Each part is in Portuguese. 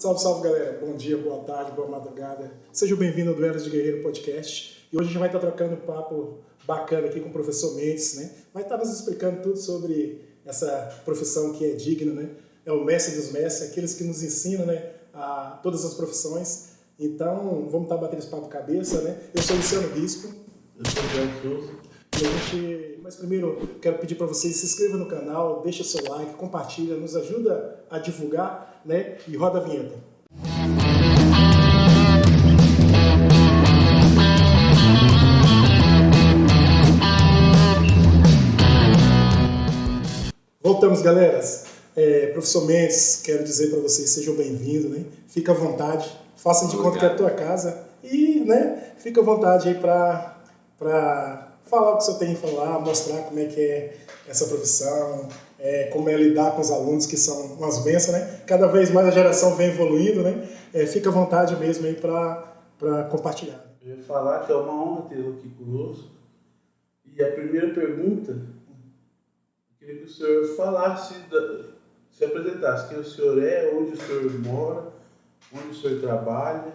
Salve, salve, galera. Bom dia, boa tarde, boa madrugada. Sejam bem-vindos ao Duelos de Guerreiro Podcast. E hoje a gente vai estar trocando um papo bacana aqui com o professor Mendes, né? Vai estar nos explicando tudo sobre essa profissão que é digna, né? É o mestre dos mestres, aqueles que nos ensinam, né, a todas as profissões. Então, vamos estar batendo esse papo cabeça, né? Eu sou o Luciano Bispo. Eu sou o Jorge Souza. Mas primeiro, quero pedir para vocês se inscrevam no canal, deixa seu like, compartilha, nos ajuda a divulgar, né? E roda a vinheta. Voltamos, galera. Professor Mendes, quero dizer para vocês, sejam bem-vindos, né? Fica à vontade, faça de conta que é a tua casa e, né, fica à vontade aí para falar o que você tem a falar, mostrar como é que é essa profissão, como é lidar com os alunos, que são umas bênçãos, né? Cada vez mais a geração vem evoluindo, né? Fica à vontade mesmo aí para compartilhar. Eu ia falar que é uma honra tê-lo aqui conosco. E a primeira pergunta, eu queria que o senhor falasse, se apresentasse quem o senhor é, onde o senhor mora, onde o senhor trabalha.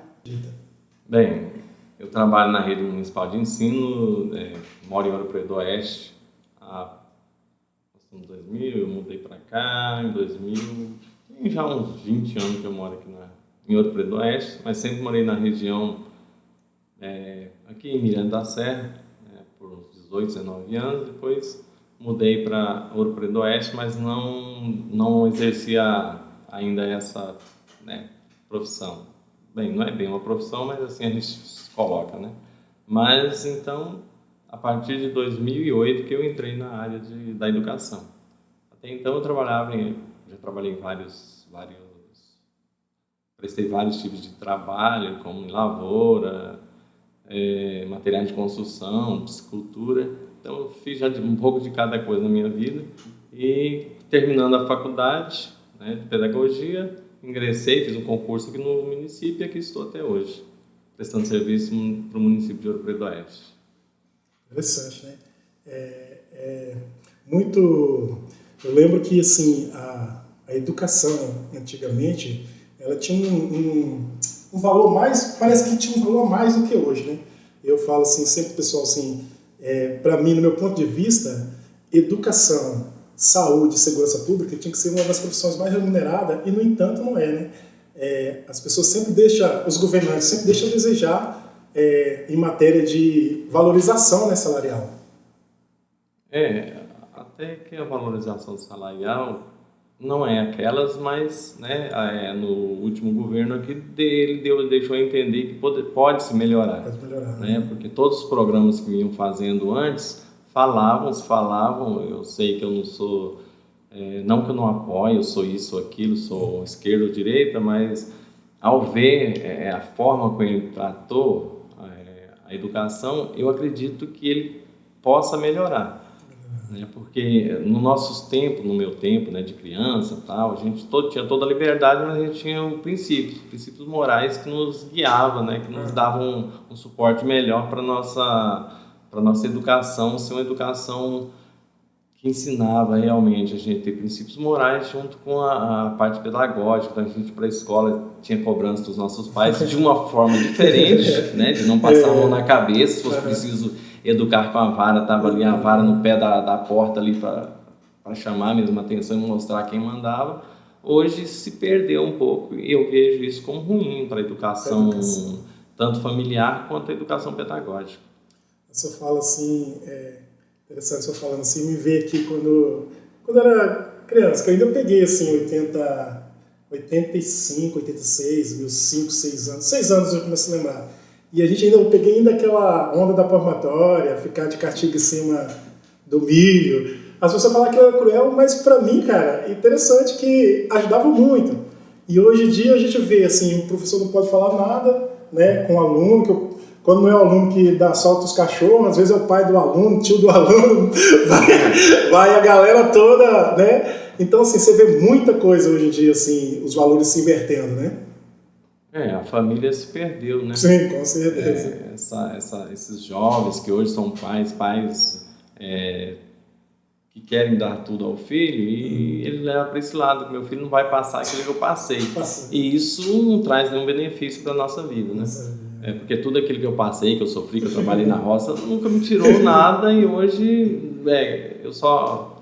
Bem, eu trabalho na rede municipal de ensino, moro em Ouro Preto do Oeste há 2000, eu mudei para cá em 2000, tem já uns 20 anos que eu moro aqui em Ouro Preto do Oeste, mas sempre morei na região, aqui em Miranda da Serra, por uns 18, 19 anos, depois mudei para Ouro Preto do Oeste, mas não exercia ainda essa, profissão. Bem, não é bem uma profissão, mas assim a gente coloca, né? Mas então, a partir de 2008 que eu entrei na área da educação. Até então eu já trabalhei em prestei vários tipos de trabalho, como em lavoura, materiais de construção, piscicultura. Então eu fiz já um pouco de cada coisa na minha vida e terminando a faculdade, de pedagogia, ingressei, fiz um concurso aqui no município e aqui estou até hoje, prestando serviço para o município de Ouro Preto do Oeste. Interessante, né? Eu lembro que assim, a educação antigamente, ela tinha um valor mais, parece que tinha um valor a mais do que hoje, né? Eu falo assim, sempre pessoal assim, para mim, no meu ponto de vista, educação, saúde e segurança pública tinha que ser uma das profissões mais remuneradas e, no entanto, não é, né? As pessoas sempre os governantes sempre deixam a desejar em matéria de valorização, né, salarial. Até que a valorização salarial não é aquelas, mas no último governo aqui ele deixou entender que pode se melhorar. Pode melhorar, né? Porque todos os programas que vinham fazendo antes falavam, eu sei que eu não sou, não que eu não apoio, eu sou isso ou aquilo, sou esquerda ou direita, mas ao ver a forma como ele tratou a educação, eu acredito que ele possa melhorar. Porque no meu tempo, de criança, tal, a gente tinha toda a liberdade, mas a gente tinha princípios morais que nos guiavam, que nos davam um suporte melhor para nossa educação ser uma educação que ensinava realmente a gente ter princípios morais junto com a parte pedagógica. Então a gente para a escola tinha cobrança dos nossos pais de uma forma diferente, de não passar a mão na cabeça, se fosse preciso educar com a vara, estava ali a vara no pé da porta ali para chamar mesmo a atenção e mostrar quem mandava. Hoje se perdeu um pouco e eu vejo isso como ruim para a educação, tanto familiar quanto a educação pedagógica. Você fala assim, interessante você falando assim, me ver aqui quando eu era criança, que eu ainda peguei assim 85, 86, meus 5, 6 anos, 6 anos eu comecei a lembrar. E eu peguei ainda aquela onda da palmatória, ficar de castigo em cima do milho. As pessoas falam que era cruel, mas para mim, cara, é interessante que ajudava muito. E hoje em dia a gente vê, assim, o professor não pode falar nada, com o aluno, quando não é o aluno que solta os cachorros, às vezes é o pai do aluno, tio do aluno, vai a galera toda, né? Então, assim, você vê muita coisa hoje em dia, assim, os valores se invertendo, né? A família se perdeu, né? Sim, com certeza. Esses jovens que hoje são pais que querem dar tudo ao filho e ele leva para esse lado, que meu filho não vai passar aquilo que eu passei. E isso não traz nenhum benefício para a nossa vida, né? Porque tudo aquilo que eu passei, que eu sofri, que eu trabalhei na roça, nunca me tirou nada e hoje eu só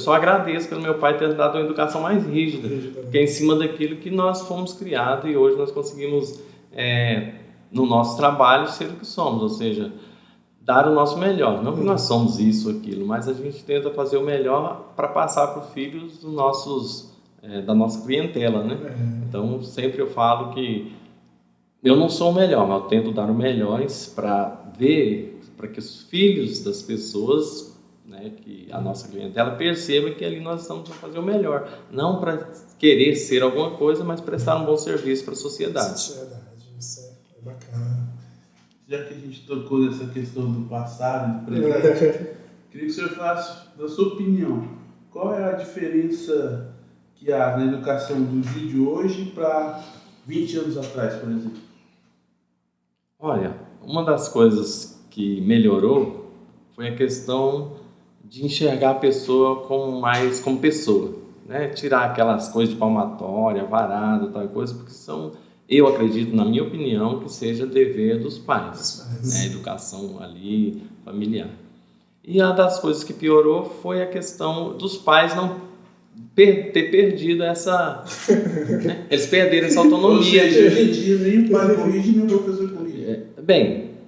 agradeço pelo meu pai ter dado uma educação mais rígida, que é em cima daquilo que nós fomos criados e hoje nós conseguimos, no nosso trabalho, ser o que somos, ou seja, dar o nosso melhor. Não que nós somos isso ou aquilo, mas a gente tenta fazer o melhor para passar para os filhos da nossa clientela, né? Então, sempre eu falo que eu não sou o melhor, mas eu tento dar o melhor para que os filhos das pessoas, né, que a nossa clientela perceba que ali nós estamos para fazer o melhor. Não para querer ser alguma coisa, mas prestar um bom serviço para a sociedade. Isso é bacana. Já que a gente tocou nessa questão do passado e do presente, queria que o senhor falasse, na sua opinião, qual é a diferença que há na educação do dia de hoje para 20 anos atrás, por exemplo? Olha, uma das coisas que melhorou foi a questão de enxergar a pessoa como pessoa, né? Tirar aquelas coisas de palmatória, varada, tal coisa, porque eu acredito, na minha opinião, que seja dever dos pais, né? A educação ali familiar. E uma das coisas que piorou foi a questão dos pais não ter perdido essa... né? Eles perderam essa autonomia. Ou seja, hoje em dia nem o pai corrige, nem o professor corrige.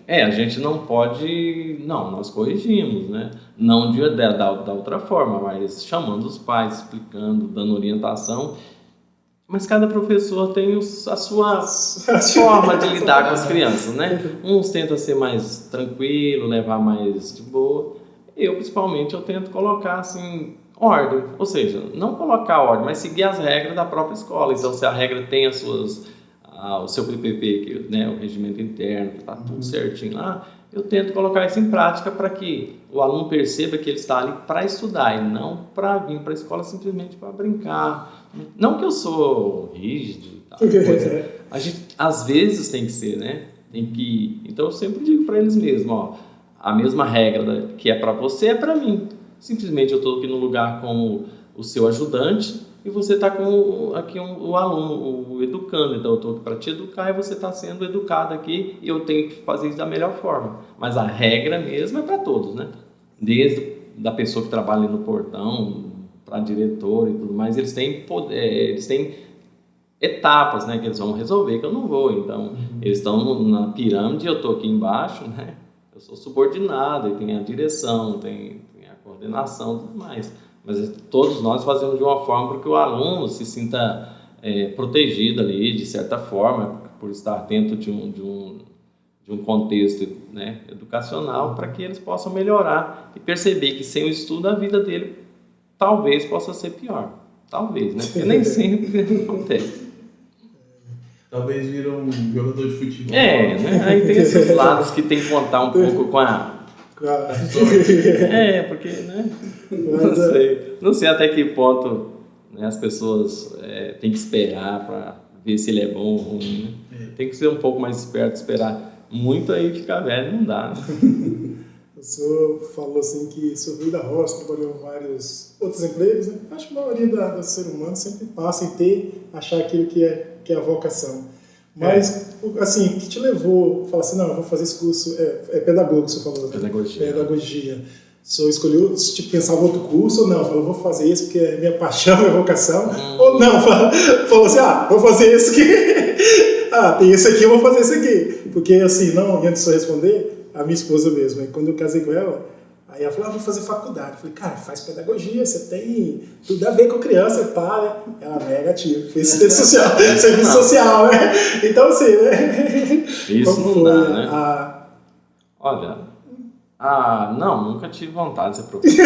A gente não pode... Não, nós corrigimos, né? Não da outra forma, mas chamando os pais, explicando, dando orientação. Mas cada professor tem a sua forma de lidar com as crianças, né? Uns tentam ser mais tranquilo, levar mais de boa. Principalmente, eu tento colocar, assim, ordem. Ou seja, não colocar ordem, mas seguir as regras da própria escola. Então, se a regra tem o seu PPP, né, o regimento interno, que está tudo certinho lá, eu tento colocar isso em prática para que o aluno perceba que ele está ali para estudar e não para vir para a escola simplesmente para brincar. Não que eu sou rígido e tal, coisa. A gente às vezes tem que ser, né? Então eu sempre digo para eles mesmo, ó, a mesma regra que é para você é para mim. Simplesmente eu estou aqui no lugar como o seu ajudante e você está com aqui o aluno, o educando. Então eu estou aqui para te educar e você está sendo educado aqui e eu tenho que fazer isso da melhor forma. Mas a regra mesmo é para todos, né? Desde da pessoa que trabalha ali no portão, para diretor e tudo mais, eles têm etapas, né, que eles vão resolver, que eu não vou. Então, eles estão na pirâmide, eu estou aqui embaixo, né? Eu sou subordinado e tem a direção, tem a coordenação e tudo mais. Mas todos nós fazemos de uma forma para que o aluno se sinta protegido ali, de certa forma, por estar dentro de um contexto, né, educacional, para que eles possam melhorar e perceber que sem o estudo a vida dele talvez possa ser pior. Talvez, né? Porque nem sempre acontece. Talvez vira um jogador de futebol. Né? Aí tem esses lados que tem que contar um pouco com a... porque, né? Não sei até que ponto, né, as pessoas têm que esperar para ver se ele é bom ou ruim, né? Tem que ser um pouco mais esperto, esperar muito aí ficar velho, não dá, né? O senhor falou assim que o senhor veio da roça, trabalhou em vários outros empregos, né? Acho que a maioria do ser humano sempre passa em achar aquilo que é a vocação. Mas, assim, o que te levou a falar assim, não, eu vou fazer esse curso, pedagogo, você falou, né? Pedagogia. O senhor escolheu, tipo, pensava outro curso ou não? Falou, vou fazer esse porque é minha paixão, minha vocação. Ou não, falou assim, vou fazer esse aqui. Tem esse aqui, eu vou fazer esse aqui. Porque, assim, não, antes de eu responder, a minha esposa mesmo, aí quando eu casei com ela, aí ela falou, vou fazer faculdade. Eu falei, cara, faz pedagogia, você tem tudo a ver com criança, para. Ela negativo, fez serviço social, né? Então, assim, né? Isso não dá, né? Olha, não, nunca tive vontade de ser professor.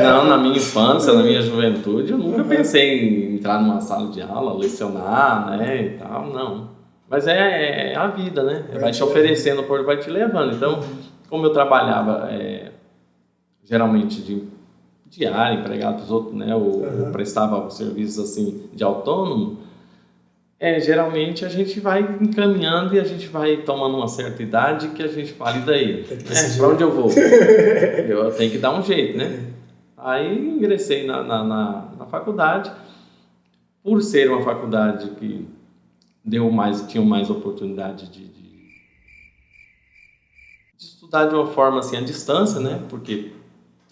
Não, na minha infância, na minha juventude, eu nunca pensei em entrar numa sala de aula, lecionar, né, e tal, não. Mas é a vida, né? Vai te oferecendo, vai te levando. Então, como eu trabalhava geralmente de diário, empregado dos outros, né? Eu prestava serviços assim de autônomo, Geralmente a gente vai encaminhando e a gente vai tomando uma certa idade que a gente fala, e daí? Para onde eu vou? Eu tenho que dar um jeito, né? Aí ingressei na faculdade, por ser uma faculdade que tinha mais oportunidade de estudar de uma forma assim à distância, né? Porque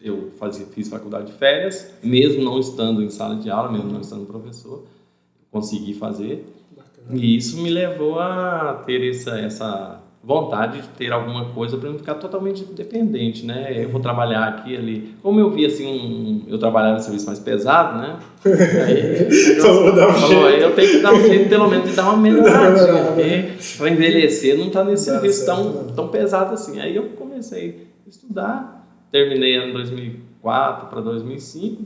eu fiz faculdade de férias, mesmo não estando em sala de aula, mesmo não estando professor, consegui fazer. Bacana. E isso me levou a ter essa vontade de ter alguma coisa para não ficar totalmente dependente, né? Eu vou trabalhar aqui ali. Como eu vi assim, eu trabalhava em serviço mais pesado, né? Aí eu tenho que dar um jeito pelo menos de dar uma melhoradinha, porque para envelhecer não está nesse serviço tão pesado assim. Aí eu comecei a estudar, terminei em 2004 para 2005,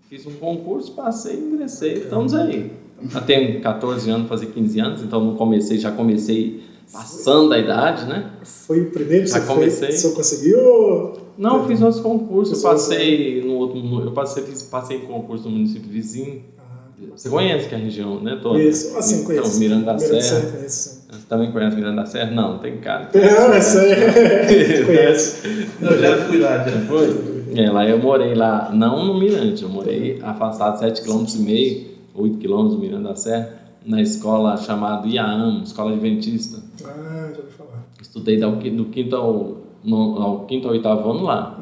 fiz um concurso, passei, ingressei, estamos aí. Eu tenho 14 anos, fazer 15 anos, então já comecei passando da idade, né? Foi o primeiro que você conseguiu? Não, eu fiz outros concursos, passei em concurso no município vizinho. Você conhece que é a região, né? Toda? Isso, assim, conheço. Então, Miranda da Serra. Conheço. Você também conhece Miranda da Serra? Não tem cara. Não, é sério. Conheço. Eu já fui lá, já. Foi? Lá eu morei lá, não no Mirante, eu morei afastado 7,5 km, 8 km do Miranda da Serra, na escola chamada IAAM, Escola Adventista. Já ouvi falar. Estudei do quinto ao 8º ano lá.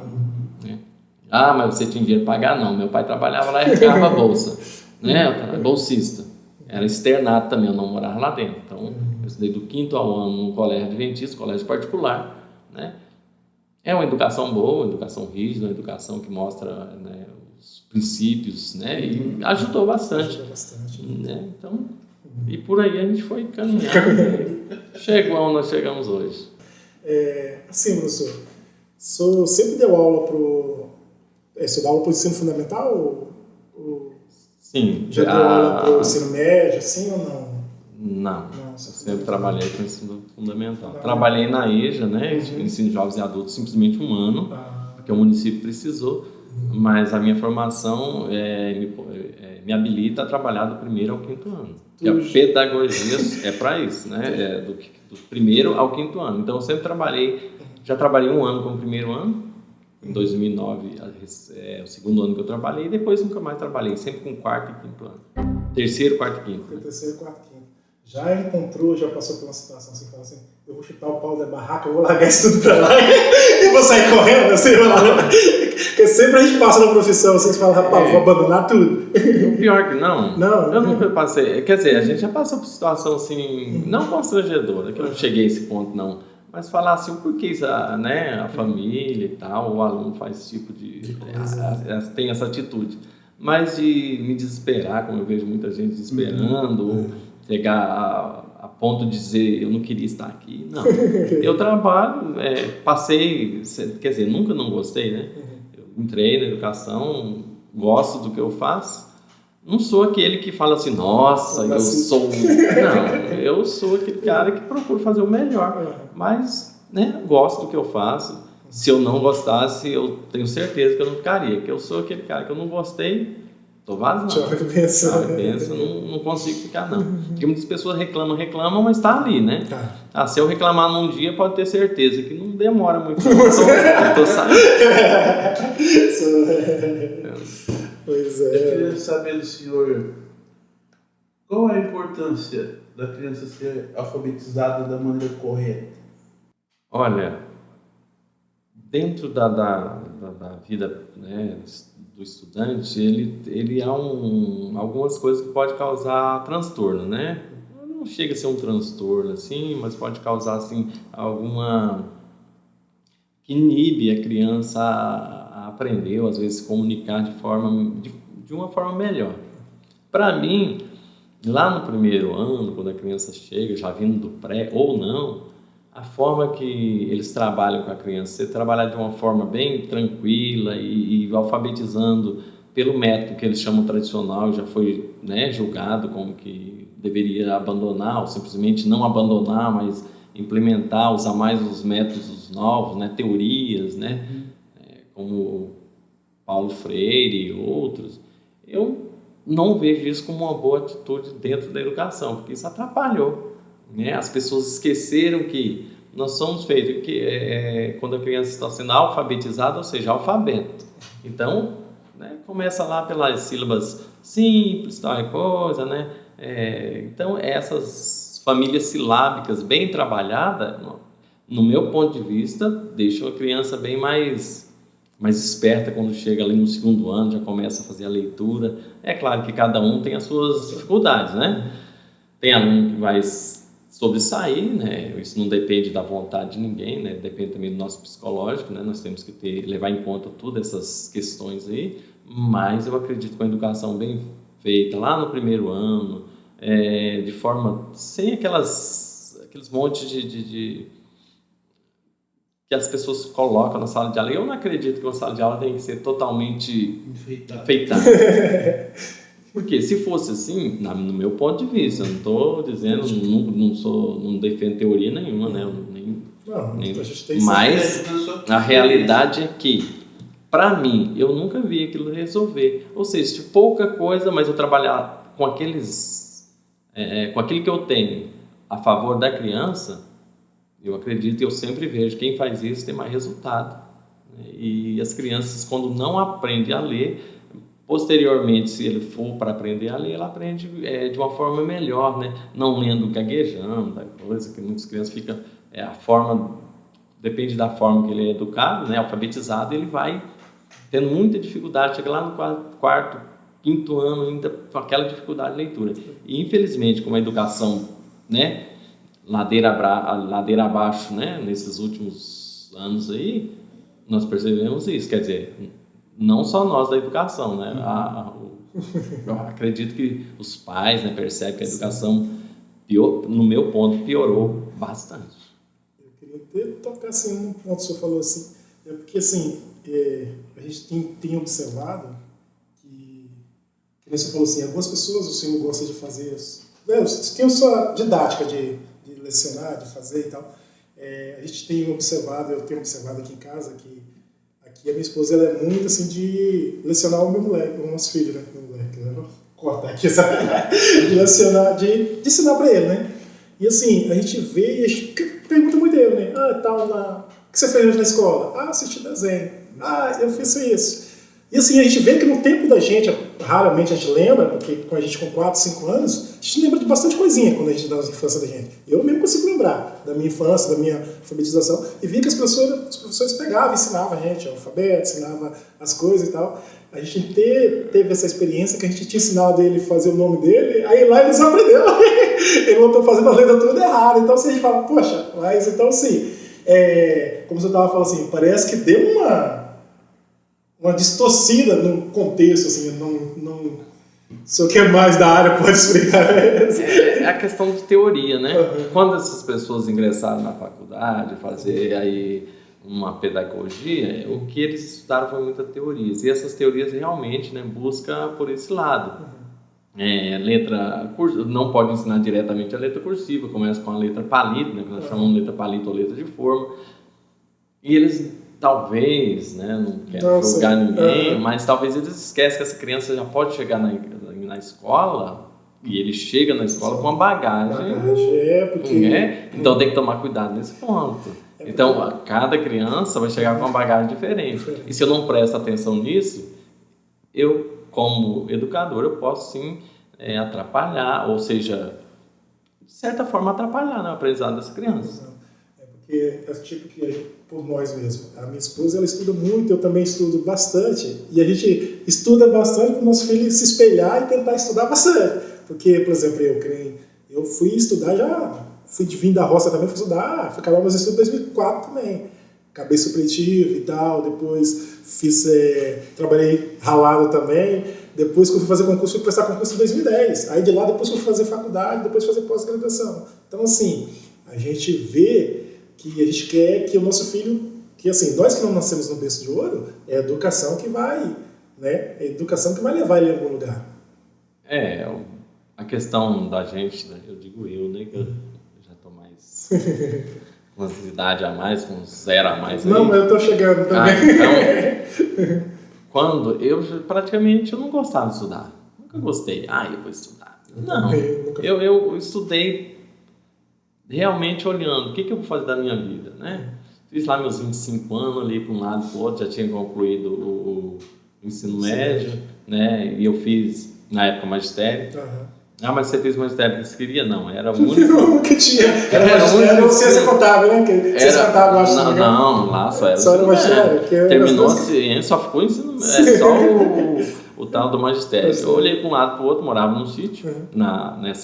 Né? Mas você tinha dinheiro para pagar? Não, meu pai trabalhava lá e arrecava a bolsa. Né? Eu era bolsista. Era externado também, eu não morava lá dentro. Então, eu estudei do 5º ao ano no colégio adventista, colégio particular. Né? É uma educação boa, uma educação rígida, uma educação que mostra, né, os princípios, né? E ajudou bastante. Né? Então, e por aí a gente foi caminhando. Chegou onde nós chegamos hoje. Assim, professor, o senhor sempre deu aula você dá aula para o ensino fundamental? Sim. Já deu aula para o ensino médio, assim ou não? Não, eu sempre trabalhei com ensino fundamental. Trabalhei na EJA, né, ensino de jovens e adultos, simplesmente um ano, porque o município precisou, mas a minha formação me habilita a trabalhar do 1º ao 5º ano. E a pedagogia é para isso, né, do 1º ao 5º ano. Então eu sempre já trabalhei um ano como 1º ano, em 2009 é o 2º ano que eu trabalhei, e depois nunca mais trabalhei, sempre com 4º e 5º ano. 3º, 4º e 5º. Foi 3º, 4º e 5º. Já passou por uma situação assim, fala assim, eu vou chutar o pau da barraca, eu vou largar isso tudo pra lá e vou sair correndo, assim, porque sempre a gente passa na profissão, vocês falam, rapaz, vou abandonar tudo. O pior que não. Não. Eu nunca passei, quer dizer, a gente já passou por situação assim, não constrangedora, que eu não cheguei a esse ponto não, mas falar assim, por que né, a família e tal, o aluno faz esse tipo tem essa atitude. Mas de me desesperar, como eu vejo muita gente desesperando, chegar a ponto de dizer eu não queria estar aqui, não. Eu trabalho, passei, quer dizer, nunca não gostei, né? Eu entrei na educação, gosto do que eu faço. Não sou aquele que fala assim, nossa, eu sou... Não, eu sou aquele cara que procura fazer o melhor, mas, né, gosto do que eu faço. Se eu não gostasse, eu tenho certeza que eu não ficaria, porque eu sou aquele cara que eu não gostei, tô vazando. Não consigo ficar, não. Porque muitas pessoas reclamam, mas tá ali, né? Se eu reclamar num dia, pode ter certeza que não demora muito. Eu tô saindo. Pois Eu queria saber do senhor, qual é a importância da criança ser alfabetizada da maneira correta? Olha, dentro da vida, né, do estudante, ele há algumas coisas que pode causar transtorno, né? Não chega a ser um transtorno assim, mas pode causar assim alguma que inibe a criança a aprender, ou às vezes se comunicar de uma forma melhor. Para mim, lá no 1º ano, quando a criança chega, já vindo do pré ou não, a forma que eles trabalham com a criança, você trabalhar de uma forma bem tranquila e alfabetizando pelo método que eles chamam tradicional, já foi, né, julgado como que deveria abandonar, ou simplesmente não abandonar, mas implementar, usar mais os métodos novos, né, teorias, né, como Paulo Freire e outros. Eu não vejo isso como uma boa atitude dentro da educação, porque isso atrapalhou, né? As pessoas esqueceram que nós somos feitos, que quando a criança está sendo alfabetizada, ou seja, alfabeto. Então, né, começa lá pelas sílabas simples, tal coisa, né? Então, essas famílias silábicas bem trabalhadas, no meu ponto de vista, deixam a criança bem mais esperta quando chega ali no 2º ano, já começa a fazer a leitura. É claro que cada um tem as suas dificuldades, né? Tem aluno que vai sobressair, né? Isso não depende da vontade de ninguém, né? Depende também do nosso psicológico, né? Nós temos que levar em conta todas essas questões aí, mas eu acredito que a educação bem feita lá no 1º ano, de forma sem aqueles montes que as pessoas colocam na sala de aula. Eu não acredito que uma sala de aula tenha que ser totalmente enfeitada. Porque se fosse assim, no meu ponto de vista, eu não estou dizendo, não defendo teoria nenhuma, né? Mas a realidade é que, para mim, eu nunca vi aquilo resolver. Ou seja, pouca coisa, mas eu trabalhar com aquilo que eu tenho a favor da criança, eu acredito e eu sempre vejo quem faz isso tem mais resultado. E as crianças, quando não aprendem a ler, posteriormente, se ele for para aprender a ler, ela aprende de uma forma melhor, né? Não lendo gaguejando, coisa que muitas crianças ficam... depende da forma que ele é educado, né? Alfabetizado, ele vai tendo muita dificuldade, chega lá no 4º, 5º ano ainda com aquela dificuldade de leitura. E, infelizmente, como a educação, né, ladeira abaixo, né, nesses últimos anos aí, nós percebemos isso. Quer dizer, não só nós da educação, né? Eu acredito que os pais, né, percebem que a educação, no meu ponto, piorou bastante. Eu queria até tocar assim, num ponto que o senhor falou assim, porque assim, a gente tem observado que você falou assim, algumas pessoas o senhor gosta de fazer, tem a sua didática de lecionar, de fazer e tal. A gente tem observado, eu tenho observado aqui em casa, que aqui a minha esposa ela é muito assim de lecionar o meu moleque, o nosso filho, né? Meu moleque, eu vou cortar aqui, sabe? De lecionar, de ensinar para ele, né? E assim, a gente vê e a gente pergunta muito ele, né? O que você fez hoje na escola? Assisti desenho. Eu fiz isso. E assim, a gente vê que no tempo da gente, raramente a gente lembra, porque com a gente com 4, 5 anos, a gente lembra de bastante coisinha quando a gente dá a infância da gente. Eu mesmo consigo lembrar da minha infância, da minha alfabetização, e vi que os professores pegavam, ensinavam a gente o alfabeto, ensinavam as coisas e tal. A gente teve essa experiência que a gente tinha ensinado ele a fazer o nome dele, aí lá eles aprenderam. Ele não está fazendo a letra tudo errado. Então assim, a gente fala, poxa, mas então assim, como você estava falando assim, parece que deu uma distorcida no contexto, assim, não se o que é mais da área pode explicar. É a questão de teoria, né? Uhum. Quando essas pessoas ingressaram na faculdade, fazer aí uma pedagogia, o que eles estudaram foi muita teorias, e essas teorias realmente, né, buscam por esse lado. Letra cursiva, não pode ensinar diretamente a letra cursiva, começa com a letra palito, né, que nós chamamos de letra palito ou letra de forma, e eles talvez, né, não quero julgar ninguém, mas talvez eles esquecem que essa criança já pode chegar na escola, e ele chega na escola com uma bagagem, então tem que tomar cuidado nesse ponto. Então, cada criança vai chegar com uma bagagem diferente. E se eu não presto atenção nisso, eu, como educador, eu posso sim atrapalhar, ou seja, de certa forma atrapalhar, né, o aprendizado dessa criança. Porque é tipo que por nós mesmos. A minha esposa ela estuda muito, eu também estudo bastante, e a gente estuda bastante para o nosso filho se espelhar e tentar estudar bastante. Porque, por exemplo, eu fui estudar fui de vir da roça também, fui estudar, fui acabar meus estudos em 2004 também. Acabei supletivo e tal, depois trabalhei ralado também, depois que eu fui fazer concurso, fui prestar concurso em 2010. Aí de lá depois fui fazer faculdade, depois fazer pós-graduação. Então assim, a gente vê que a gente quer que o nosso filho, que assim, nós que não nascemos no berço de ouro, é a educação que vai, né? É a educação que vai levar ele a algum lugar. A questão da gente, né? Eu digo né? Que eu já estou mais com idade a mais, com 0 a mais. Não, mas eu estou chegando também. Então, quando praticamente eu não gostava de estudar. Nunca gostei. Eu vou estudar. Não, eu estudei realmente olhando o que eu vou fazer da minha vida, né? Fiz lá meus 25 anos ali para um lado e para o outro, já tinha concluído o ensino médio, né? E eu fiz, na época, magistério. Mas você fez magistério que você queria? Não, era o único... Nunca tinha. Era ciência contábil, né? Ciência contábil, acho que não, lá só era só era magistério. Terminou a ciência, só ficou ensino médio, só o tal do magistério. Eu olhei para um lado e para o outro, morava num sítio,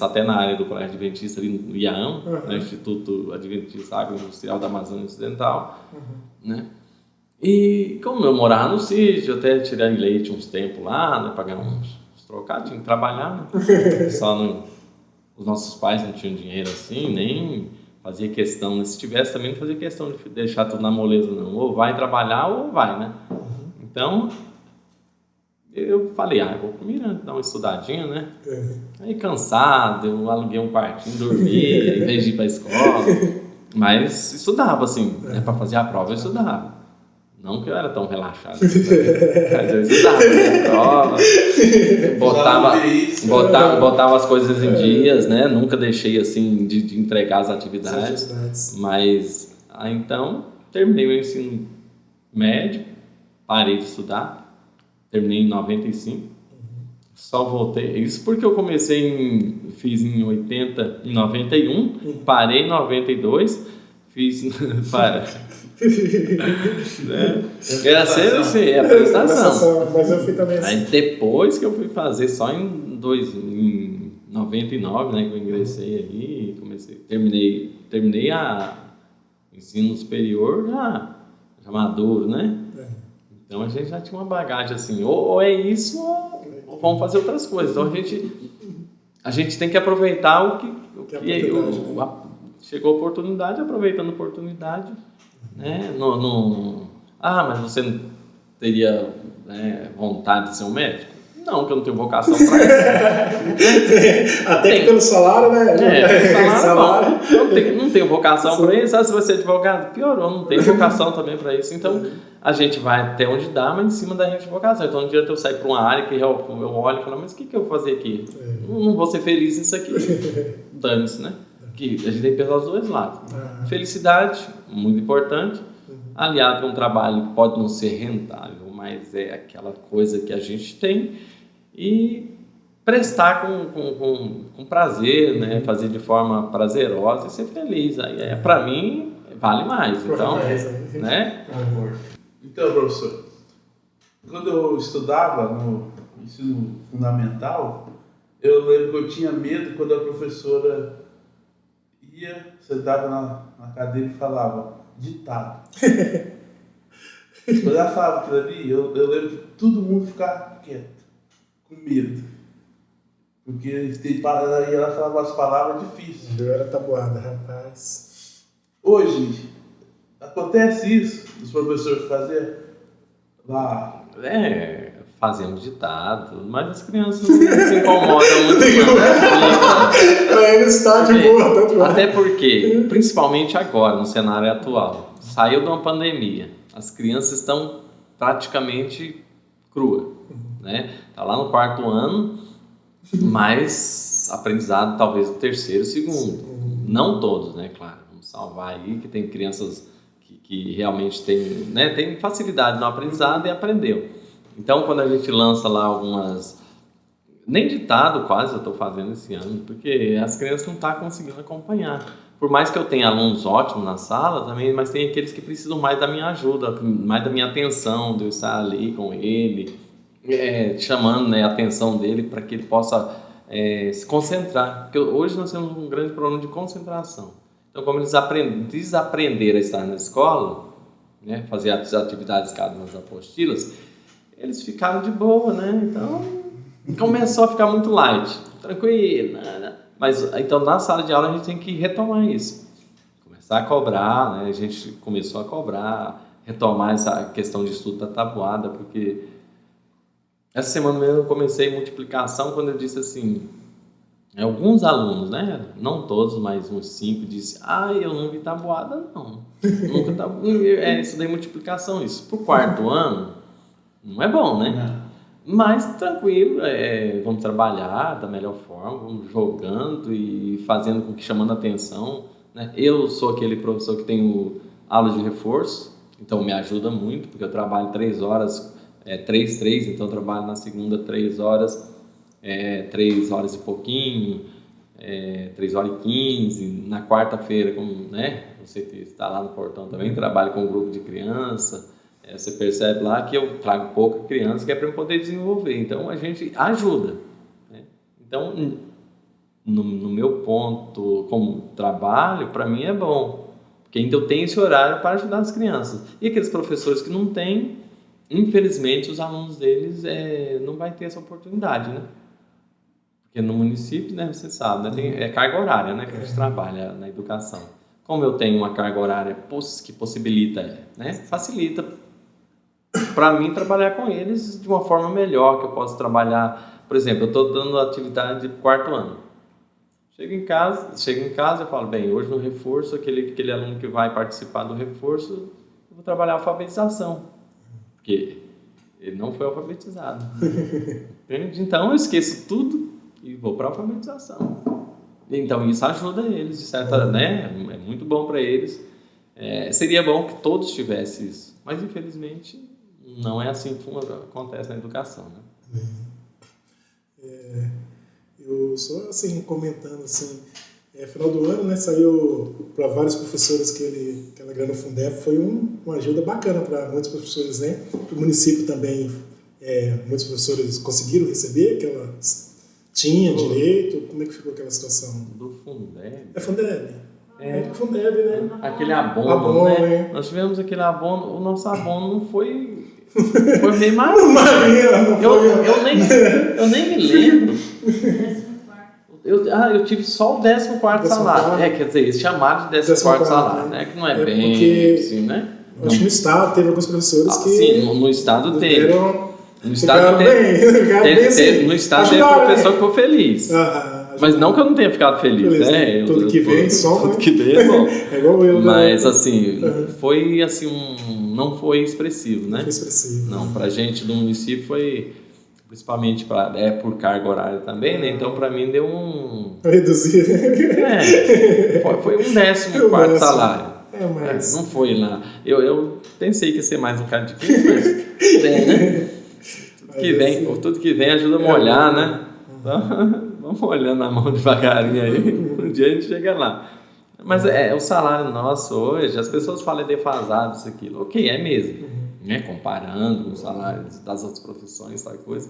até na área do Colégio Adventista, ali no IAAM, no Instituto Adventista Agroindustrial da Amazônia Ocidental, né? E como eu morava no sítio, até tirei leite uns tempos lá, né, pagar uns trocados, tinha que trabalhar, né? Os nossos pais não tinham dinheiro assim, nem fazia questão, né? Se tivesse também não fazia questão de deixar tudo na moleza, não. Ou vai trabalhar ou vai, né? Então, eu falei, eu vou pro Mirante dar uma estudadinha, né? Aí cansado, eu aluguei um quartinho, dormia, em vez de ir pra escola. Mas estudava, assim, né? Para fazer a prova eu estudava. Não que eu era tão relaxado, mas eu estudava, botava as coisas em dias, né? Nunca deixei assim de entregar as atividades. Mas então terminei o ensino médio, parei de estudar, terminei em 95, só voltei. Isso porque eu fiz em 91, parei em 92, fiz né? Era sempre assim, a prestação. Mas eu fui também assim. Aí depois que eu fui fazer, só em 99, né, que eu ingressei aí, terminei a ensino superior já maduro, né? Então a gente já tinha uma bagagem assim, ou é isso ou vamos fazer outras coisas. Então a gente tem que aproveitar o que chegou a oportunidade, aproveitando a oportunidade. Né? Mas você não teria vontade de ser um médico? Não, que eu não tenho vocação para isso. Até que pelo salário, né? Salário. Não tenho vocação para isso. Se você é advogado, piorou, não tenho vocação também para isso. Então, a gente vai até onde dá, mas em cima da gente vocação. Então, um dia eu saio para uma área que eu olho e falo, mas o que eu vou fazer aqui? Não vou ser feliz nisso aqui. Dane-se, né? Que a gente tem que pensar os dois lados. Felicidade, muito importante, aliado com um trabalho que pode não ser rentável, mas é aquela coisa que a gente tem, e prestar com prazer, né? Fazer de forma prazerosa e ser feliz. Aí, para mim, vale mais. Então, né? Então, professor, quando eu estudava no ensino fundamental, eu lembro que eu tinha medo quando a professora sentava na cadeira e falava ditado. Quando ela falava aquilo ali, eu lembro que todo mundo ficava quieto, com medo. Porque ela falava as palavras difíceis. Eu era tabuada, rapaz. Hoje, acontece isso, os professores fazerem lá. Fazemos ditado, mas as crianças não se incomodam muito. Para eles está de boa, Até porque, principalmente agora, no cenário atual, saiu de uma pandemia, as crianças estão praticamente cruas, né? Tá lá no 4º ano, mas aprendizado talvez no 3º, 2º. Não todos, né? Claro, vamos salvar aí que tem crianças que realmente tem facilidade no aprendizado e aprendeu. Então, quando a gente lança lá algumas... Nem ditado quase eu estou fazendo esse ano, porque as crianças não estão conseguindo acompanhar. Por mais que eu tenha alunos ótimos na sala também, mas tem aqueles que precisam mais da minha ajuda, mais da minha atenção, de eu estar ali com ele, chamando, né, a atenção dele para que ele possa se concentrar. Porque hoje nós temos um grande problema de concentração. Então, como eles desaprenderam a estar na escola, né, fazer as atividades cada nas apostilas, eles ficaram de boa, né? Então, começou a ficar muito light, tranquilo, né? Mas, então, na sala de aula, a gente tem que retomar isso. Começar a cobrar, né? A gente começou a cobrar, retomar essa questão de estudo da tabuada, porque essa semana mesmo eu comecei multiplicação quando eu disse assim, alguns alunos, né? Não todos, mas uns 5, disse, eu não vi tabuada, não. Nunca estudei multiplicação, isso. Pro 4º ano, não é bom, né? Mas tranquilo, vamos trabalhar da melhor forma, vamos jogando e fazendo com que chamando a atenção, né? Eu sou aquele professor que tenho aula de reforço, então me ajuda muito, porque eu trabalho 3 horas, 3, então eu trabalho na segunda 3 horas, 3 horas e pouquinho, 3 horas e 15, na quarta-feira, né? Você que está lá no portão também, trabalho com um grupo de criança. Você percebe lá que eu trago pouca criança que é para eu poder desenvolver. Então, a gente ajuda, né? Então, no meu ponto como trabalho, para mim é bom, porque ainda eu tenho esse horário para ajudar as crianças. E aqueles professores que não têm, infelizmente, os alunos deles não vai ter essa oportunidade, né? Porque no município, né, você sabe, né, tem carga horária, né, que a gente trabalha na educação. Como eu tenho uma carga horária que possibilita, né, facilita para mim trabalhar com eles de uma forma melhor, que eu posso trabalhar, por exemplo, eu estou dando atividade de 4º ano. Chego em casa, eu falo, bem, hoje no reforço, aquele aluno que vai participar do reforço, eu vou trabalhar a alfabetização, porque ele não foi alfabetizado. Entende? Então eu esqueço tudo e vou para a alfabetização. Então isso ajuda eles, de certa, né? É muito bom para eles. Seria bom que todos tivessem isso, mas infelizmente não é assim que acontece na educação, né? Eu só assim comentando assim, final do ano, né, saiu para vários professores que ela ganhou no Fundef, foi uma ajuda bacana para muitos professores, né? O município também, muitos professores conseguiram receber, que ela tinha direito. Como é que ficou aquela situação? Do Fundeb? Fundeb. Fundeb, né? Aquele abono, né? Nós tivemos aquele abono, o nosso abono não foi meio marinho. Eu nem me lembro. Eu tive só o 14º salário. Quer dizer, eles chamaram de 14º salário, né? Que não é bem porque, assim, né? Acho que no estado teve alguns professores que... Sim, no estado teve. No estado teve. No estado teve professor que ficou feliz. Mas não que eu não tenha ficado feliz, né? Tudo que vem, só. Tudo que vem é bom. É igual eu, mas assim, foi assim, não foi expressivo, né? Não foi expressivo. Não, pra gente do município foi, principalmente por carga horária também, né? Então pra mim deu reduzir. Foi um 14º salário. Mas... não foi lá. Eu pensei que ia ser mais um cara de 15, mas né? Tudo que vem ajuda a molhar, né? Então, vamos olhando a mão devagarinho aí, um dia a gente chega lá. Mas o salário nosso hoje, as pessoas falam defasado, isso, aquilo. Ok, é mesmo, né? Comparando com os salários das outras profissões, tal coisa.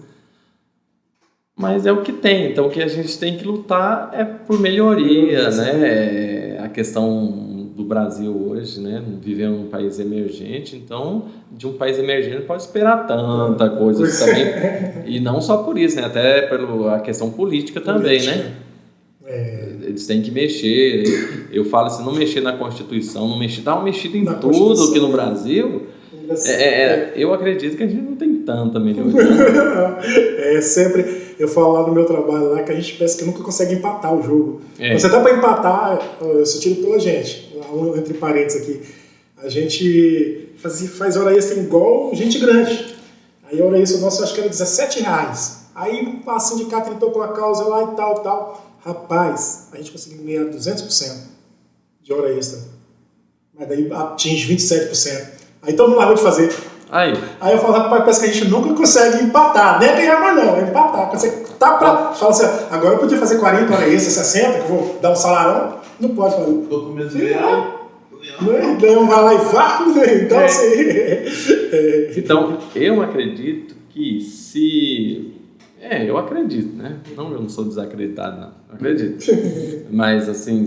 Mas é o que tem, então o que a gente tem que lutar é por melhoria, né? A questão do Brasil hoje, né? Viver em um país emergente, então de um país emergente não pode esperar tanta coisa também, e não só por isso, né? Até pela questão política também, né? Eles têm que mexer. Eu falo assim, não mexer na Constituição, dá uma mexida em tudo aqui no Brasil. Eu acredito que a gente não tem tanta melhoria. Sempre eu falo lá no meu trabalho lá que a gente pensa que nunca consegue empatar o jogo. Você dá para empatar, eu sou tiro pela gente, entre parênteses aqui, a gente faz hora extra igual gente grande. Aí a hora extra nossa acho que era R$17. Aí o sindicato entrou com a causa lá e tal. Rapaz, a gente conseguiu ganhar 200% de hora extra. Mas daí atinge 27%. Aí todo mundo largou de fazer. Aí eu falo, rapaz, parece que a gente nunca consegue empatar. Nem ganhar mais não, é empatar. Você fala assim, agora eu podia fazer 40 horas extra, 60, que eu vou dar um salarão. Não pode fazer. Ficou com medo de ganhar. Não vai lá e vai. Então, assim... Então, eu acredito que se... eu acredito, né? Eu não sou desacreditado, não. Eu acredito. Mas, assim,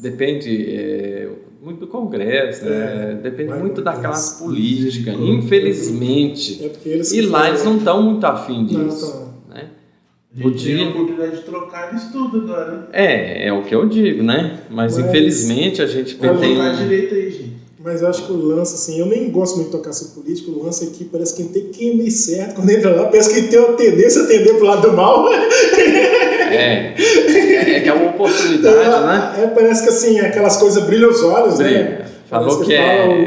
depende muito do Congresso, né? Depende muito da classe política, infelizmente. E lá eles não estão muito afim disso. Né? Tinha a oportunidade de trocar isso tudo agora. É o que eu digo, né? Mas infelizmente a gente tem... direito aí, gente. Mas eu acho que o lance, assim, eu nem gosto muito de tocar sobre política, o lance aqui parece que tem que ir meio certo, quando entra lá, parece que tem uma tendência a tender pro lado do mal. Que é uma oportunidade, né? Parece que assim, aquelas coisas brilham os olhos, né? Falou que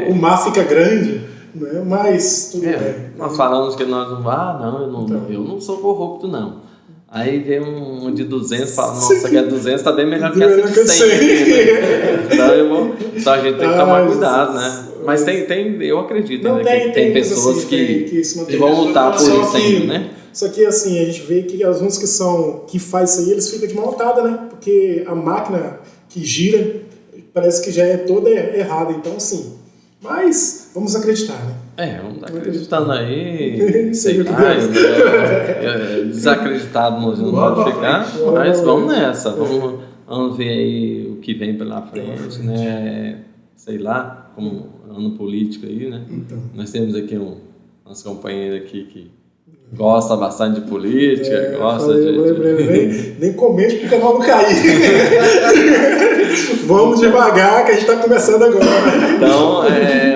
o mar fica grande. né? Mas tudo bem. Nós falamos que nós Então. eu não sou corrupto, não. Aí vem um de 200 e fala, nossa, que é 200 tá bem melhor que essa de 100 aqui, né? Então a gente tem que tomar cuidado, né? Mas eu acredito ainda que tem pessoas assim, que vão lutar por isso ainda, né? Só que assim, a gente vê que alguns que faz isso aí, eles ficam de mão atada, né? Porque a máquina que gira parece que já é toda errada. Então, assim, mas vamos acreditar, né? Vamos acreditando aí, sei lá, desacreditado não pode ficar, mas vamos nessa, vamos ver aí o que vem pela frente, né? Sei lá, como ano político aí, né? Então. Nós temos aqui umas companheiras aqui que gosta bastante de política, nem comente pro canal não cair. Vamos devagar que a gente está começando agora. Então,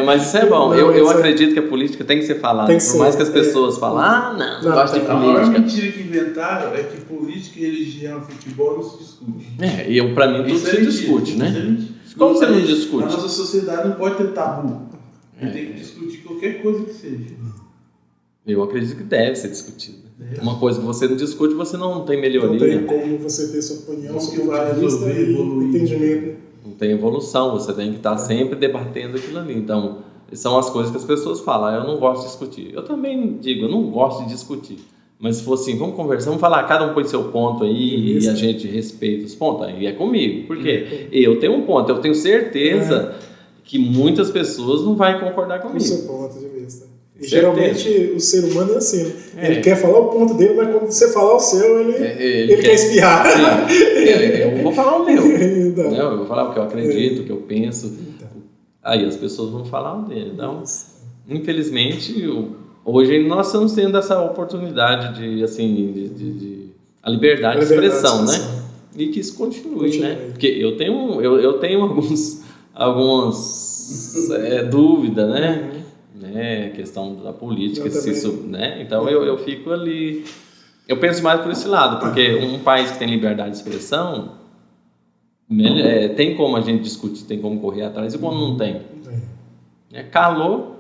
mas isso é bom. Eu acredito que a política tem que ser falada. Por mais que as pessoas falem, não gosto de política. A maior mentira que inventaram é que política, religião, futebol não se discute. Pra mim tudo se discute, né? Como você não discute? A nossa sociedade não pode ter tabu. A gente tem que discutir qualquer coisa que seja. Eu acredito que deve ser discutido. Uma coisa que você não discute, você não tem melhoria. Não tem como você ter sua opinião, seu ponto de vista e entendimento. Não tem evolução, você tem que estar sempre debatendo aquilo ali. Então, são as coisas que as pessoas falam, eu não gosto de discutir. Eu também digo, eu não gosto de discutir. Mas se for assim, vamos conversar, vamos falar, cada um põe seu ponto aí e a gente respeita os pontos. Aí é comigo, porque eu tenho um ponto, eu tenho certeza que muitas pessoas não vão concordar comigo. Com seu ponto de vista. E geralmente o ser humano é assim, né? Ele quer falar o ponto dele, mas quando você falar o seu, ele quer espiar. Sim, eu vou falar o meu. Eu vou falar o que eu acredito, o que eu penso. Aí as pessoas vão falar o dele. Então, infelizmente, hoje nós estamos tendo essa oportunidade de a liberdade de expressão, né? E que isso continue, né? Porque eu tenho algumas dúvidas, né? A questão da política, né? Então eu fico ali, eu penso mais por esse lado, porque um país que tem liberdade de expressão tem como a gente discutir, tem como correr atrás, e quando não tem? Calou,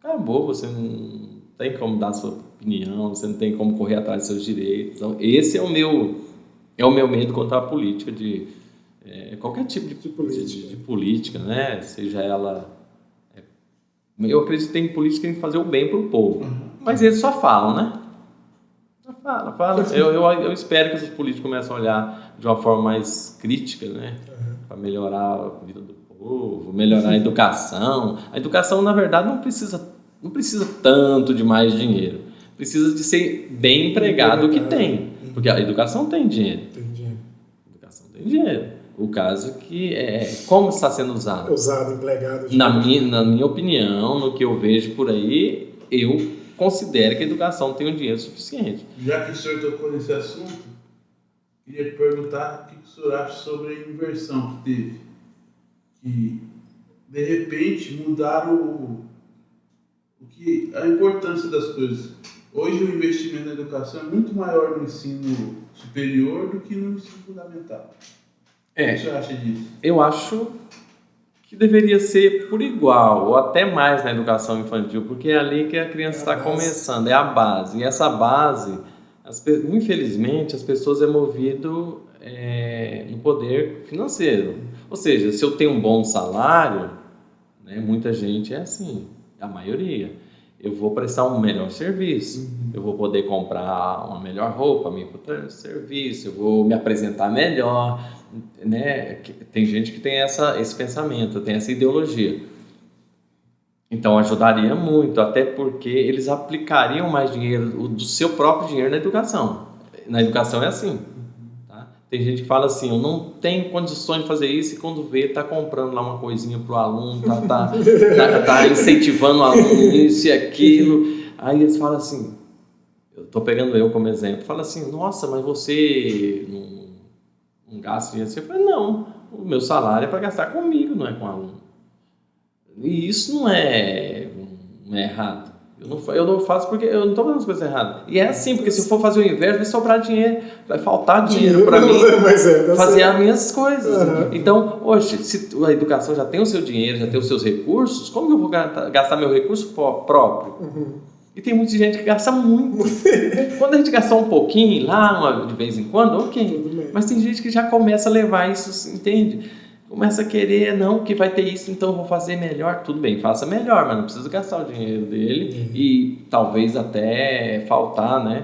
acabou, você não tem como dar sua opinião, você não tem como correr atrás dos seus direitos. Então esse é o meu medo contra a política, de qualquer tipo de política, né? Seja ela... Eu acredito que tem política que tem que fazer o bem para o povo. Mas eles só falam, né? Só falam. Eu espero que os políticos comecem a olhar de uma forma mais crítica, né? Para melhorar a vida do povo, melhorar a educação. A educação, na verdade, não precisa tanto de mais dinheiro. Precisa de ser bem empregado o que tem. Porque a educação tem dinheiro. A educação tem dinheiro. O caso que como está sendo usado. Empregado. Na minha opinião, no que eu vejo por aí, eu considero que a educação tem um dinheiro suficiente. Já que o senhor tocou nesse assunto, queria perguntar o que o senhor acha sobre a inversão que teve. Que, de repente, mudaram a importância das coisas. Hoje o investimento na educação é muito maior no ensino superior do que no ensino fundamental. O que você acha disso? Eu acho que deveria ser por igual, ou até mais na educação infantil, porque é ali que a criança está começando, é a base. E essa base, infelizmente, as pessoas é movido no poder financeiro. Ou seja, se eu tenho um bom salário, né, muita gente é assim, a maioria. Eu vou prestar um melhor serviço, eu vou poder comprar uma melhor roupa, me serviço, eu vou me apresentar melhor, né? Tem gente que tem esse pensamento, tem essa ideologia. Então ajudaria muito, até porque eles aplicariam mais dinheiro, do seu próprio dinheiro na educação. Na educação é assim. Tem gente que fala assim, eu não tenho condições de fazer isso, e quando vê, está comprando lá uma coisinha para o aluno, tá incentivando o aluno isso e aquilo. Aí eles falam assim, eu estou pegando eu como exemplo, fala assim, nossa, mas você não gasta dinheiro assim? Eu falei, não, o meu salário é para gastar comigo, não é com o aluno. E isso não é errado. Eu não faço porque eu não estou fazendo as coisas erradas. E é assim, porque se eu for fazer o inverso, vai sobrar dinheiro, vai faltar dinheiro para mim fazer as minhas coisas. Uhum. Então, hoje, se a educação já tem o seu dinheiro, já tem os seus recursos, como que eu vou gastar meu recurso próprio? Uhum. E tem muita gente que gasta muito. Quando a gente gastar um pouquinho lá, de vez em quando, ok. Mas tem gente que já começa a levar isso, entende? Começa a querer, não, que vai ter isso, então eu vou fazer melhor. Tudo bem, faça melhor, mas não precisa gastar o dinheiro dele e talvez até faltar, né?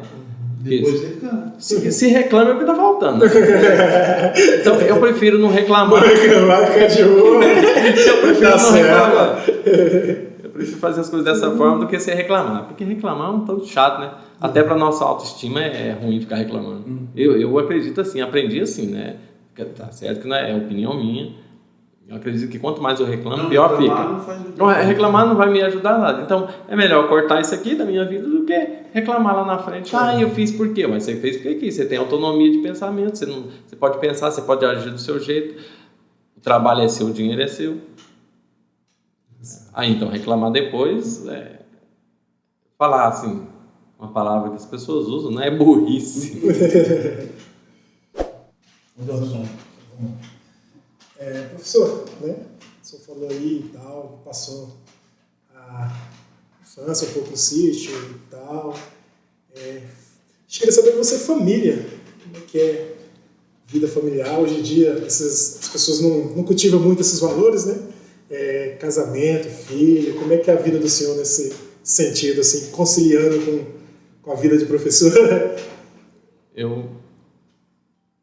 Depois reclama. Se reclama é porque tá faltando. Então eu prefiro não reclamar. Não reclamar, ficar de boa. Eu prefiro não reclamar. Eu prefiro fazer as coisas dessa forma do que se reclamar. Porque reclamar é um tanto chato, né? Até pra nossa autoestima é ruim ficar reclamando. Eu acredito assim, aprendi assim, né? Tá certo que não é opinião minha. Eu acredito que quanto mais eu reclamo, pior fica. Reclamar não vai me ajudar nada. Então, é melhor cortar isso aqui da minha vida do que reclamar lá na frente. Eu fiz por quê? Mas você fez por quê? Você tem autonomia de pensamento. Você pode pensar, você pode agir do seu jeito. O trabalho é seu, o dinheiro é seu. Então, reclamar depois falar assim, uma palavra que as pessoas usam, né? É burrice. Professor, né? O senhor falou aí e tal, passou a infância um pouco no sítio e tal. Queria saber de você, família, como é que é vida familiar? Hoje em dia, as pessoas não cultivam muito esses valores, né? Casamento, filho, como é que é a vida do senhor nesse sentido, assim, conciliando com a vida de professor?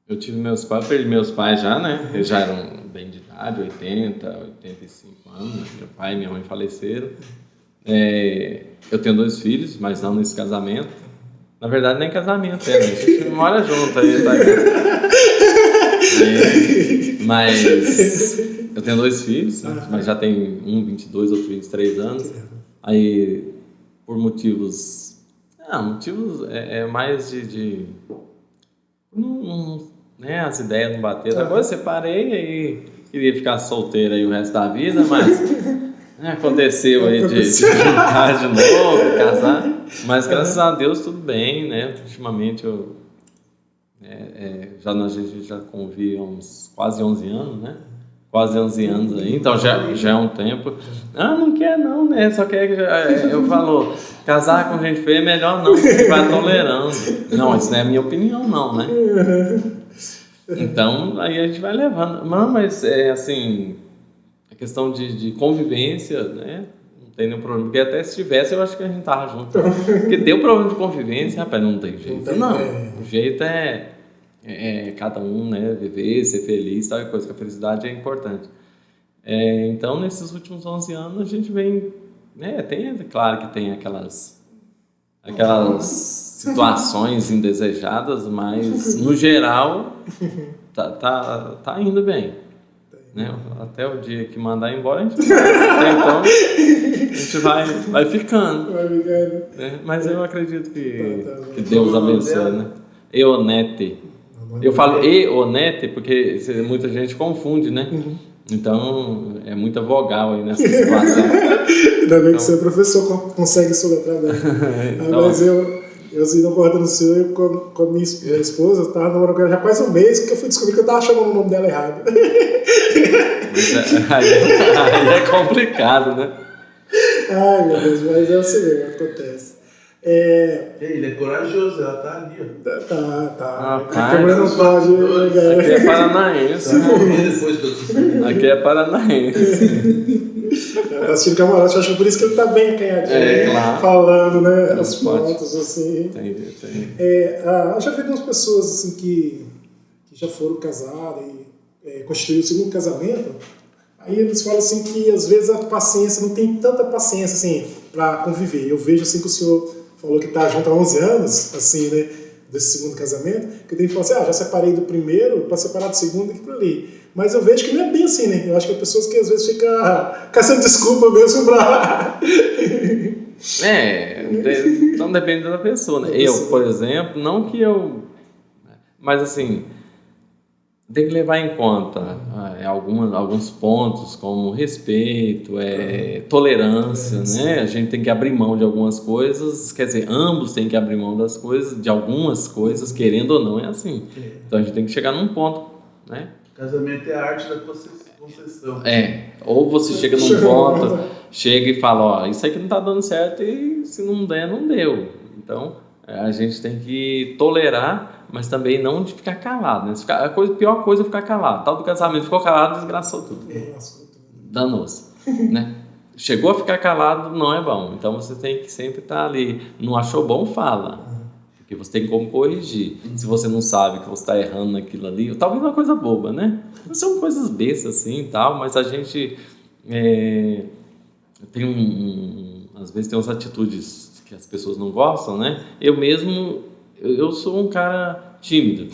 Eu tive meus pais, perdi meus pais já, né? Eles já eram bem de idade, 80, 85 anos. Meu pai e minha mãe faleceram. Eu tenho 2 filhos, mas não nesse casamento. Na verdade, nem casamento, né? A gente mora junto aí, tá? Mas eu tenho 2 filhos, mas já tem um 22, outro 23 anos. Aí, por motivos... motivos mais de né, as ideias não bateram. Agora eu separei e queria ficar solteiro aí o resto da vida, mas aconteceu aí de juntar de novo, casar. Mas graças a Deus tudo bem, né? Ultimamente a gente já convive há uns quase 11 anos, né? Quase 11 anos aí, então já é um tempo. Não quer não, né? Só quer que eu falo, casar com gente feia é melhor não, porque vai tolerando. Não, isso não é a minha opinião não, né? Então, aí a gente vai levando. Mas assim, a questão de convivência, né? Não tem nenhum problema. Porque até se tivesse, eu acho que a gente tava junto. Porque deu problema de convivência, rapaz, não tem jeito. Não, o jeito é cada um, né, viver, ser feliz, tal coisa, que a felicidade é importante. Então, nesses últimos 11 anos, a gente vem, né, claro que tem aquelas situações indesejadas, mas, no geral, tá indo bem. Né? Até o dia que mandar embora, a gente vai ficando. Né? Mas eu acredito que Deus abençoe, né? Eonete. Eu falo Eonete porque muita gente confunde, né? Então, é muita vogal aí nessa situação. Ainda bem que você é professor, consegue soletrar bem. Mas eu assim, não acordando no senhor, com a minha esposa, eu tava namorando com ela já quase um mês, que eu fui descobrir que eu tava chamando o nome dela errado. Aí é complicado, né? Ai, meu Deus, mas é o seguinte, acontece. Ele é corajoso, ela tá ali, ó. Tá. A câmera não pode. Aqui é paranaense. Aqui é paranaense. Tá assistindo Camarote, acho que por isso que ele tá bem acanhadinho, claro. Falando, né? As fotos, assim. Tem. Eu já vi algumas pessoas assim, que já foram casadas e constituíram o segundo casamento. Aí eles falam assim que às vezes a paciência, não tem tanta paciência assim para conviver. Eu vejo assim que o senhor falou que tá junto há 11 anos, assim, né, desse segundo casamento, que eu tenho que falar assim, já separei do primeiro para separar do segundo aqui para ali. Mas eu vejo que não é bem assim, né? Eu acho que há pessoas que às vezes ficam caçando desculpa mesmo pra... Então depende da pessoa, né? Eu, por exemplo, não que eu... Mas assim, tem que levar em conta alguns pontos, como respeito, tolerância, né? A gente tem que abrir mão de algumas coisas, quer dizer, ambos têm que abrir mão das coisas, de algumas coisas, querendo ou não, é assim. Então a gente tem que chegar num ponto, né? Casamento é a arte da concessão. Ou você chega num ponto, chega e fala, ó, isso aqui não tá dando certo e se não der, não deu. Então, a gente tem que tolerar, mas também não de ficar calado, né? A pior coisa é ficar calado. Tal do casamento, ficou calado, desgraçou tudo. Danou-se, né? Chegou a ficar calado, não é bom. Então você tem que sempre estar ali. Não achou bom, fala. Porque você tem como corrigir. Se você não sabe que você está errando naquilo ali, talvez uma coisa boba, né? São coisas bestas assim e tal, mas a gente tem às vezes tem umas atitudes que as pessoas não gostam, né? Eu mesmo, eu sou um cara tímido.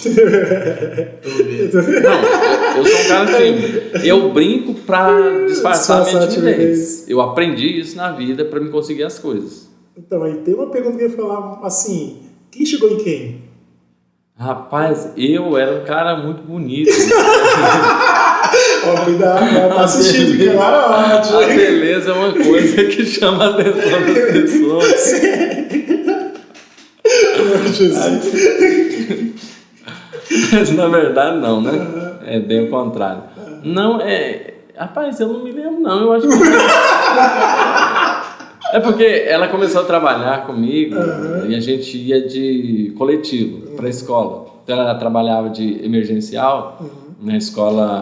Não, eu sou um cara tímido. Eu brinco para disfarçar a minha timidez. Eu aprendi isso na vida para me conseguir as coisas. Então, aí tem uma pergunta que eu ia falar assim, quem chegou em quem? Rapaz, eu era um cara muito bonito. Ó, cuidado, tá assistindo, que é ótimo. A beleza é uma coisa que chama a atenção das pessoas. Mas na verdade não, né? É bem o contrário. Não, rapaz, eu não me lembro não, eu acho que... É porque ela começou a trabalhar comigo e a gente ia de coletivo para a escola. Então ela trabalhava de emergencial na escola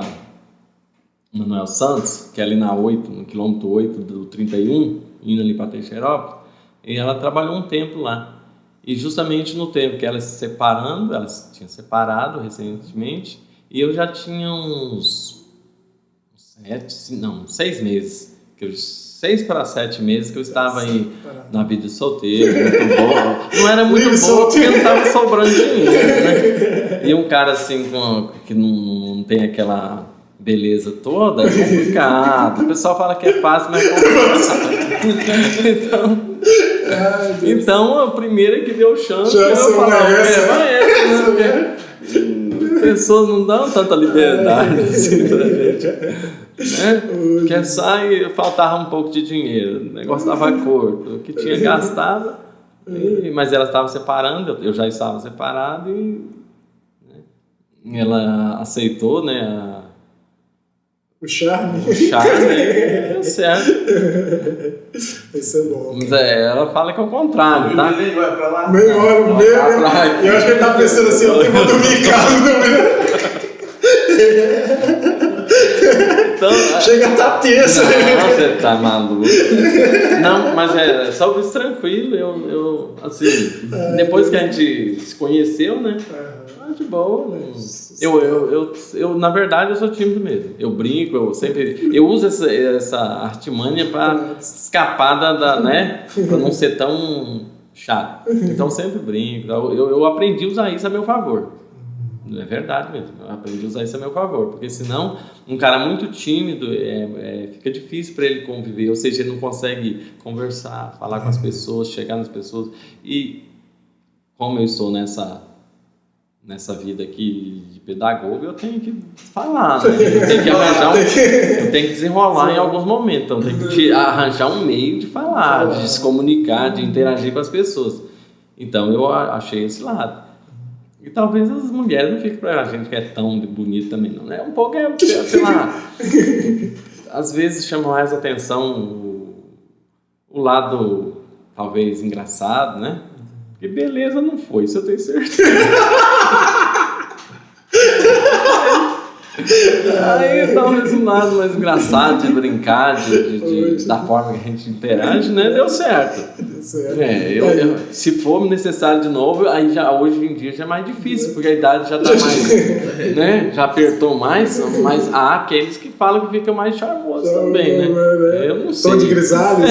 Manuel Santos, que é ali na 8, no quilômetro 8 do 31, indo ali para Teixeirópolis. E ela trabalhou um tempo lá. E justamente no tempo que ela se tinha separado recentemente, e eu já tinha uns 6 meses, 6 para 7 meses que eu estava aí na vida de solteiro, muito bom. Não era muito bom porque não estava sobrando dinheiro, né? E um cara assim que não tem aquela beleza toda, é complicado. O pessoal fala que é fácil, mas é complicado. Então a primeira que deu chance, eu falava, essa, né? Pessoas não dão tanta liberdade assim pra gente, né? Porque faltava um pouco de dinheiro, o negócio estava curto, o que tinha gastado, mas ela estava separando, eu já estava separado e ela aceitou, né? O charme, deu certo. Isso é bom. Mas ela fala que é o contrário, tá? Nem vai pra lá. Nem olha, e eu acho que ele tá pensando assim, eu vou dormir em casa. Então, chega a estar tensa. Não, você tá maluco. Não, mas só isso tranquilo. Eu assim, depois que a gente se conheceu, né? De boa. Eu na verdade, eu sou tímido mesmo. Eu brinco, eu uso essa artimanha para escapar né? Para não ser tão chato. Então, eu sempre brinco. Eu aprendi a usar isso a meu favor. É verdade mesmo. Eu aprendi a usar isso a meu favor. Porque senão, um cara muito tímido, fica difícil para ele conviver. Ou seja, ele não consegue conversar, falar com as pessoas, chegar nas pessoas. E como eu estou nessa vida aqui de pedagogo, eu tenho que falar, né? Eu tenho que eu tenho que desenrolar em alguns momentos, então tenho que arranjar um meio de falar, de se comunicar, de interagir com as pessoas. Então eu achei esse lado. E talvez as mulheres não fiquem pra gente que é tão bonito também, não, né? Um pouco sei lá, às vezes chama mais atenção o lado, talvez, engraçado, né? Porque beleza não foi, isso eu tenho certeza. Aí talvez um lado mais engraçado de brincar, da forma que a gente interage, né? Deu certo. Se for necessário de novo, aí hoje em dia já é mais difícil, porque a idade já tá mais, né? Já apertou mais, mas há aqueles que falam que fica mais charmoso também, né? Eu não sei. Tom de grisalhos?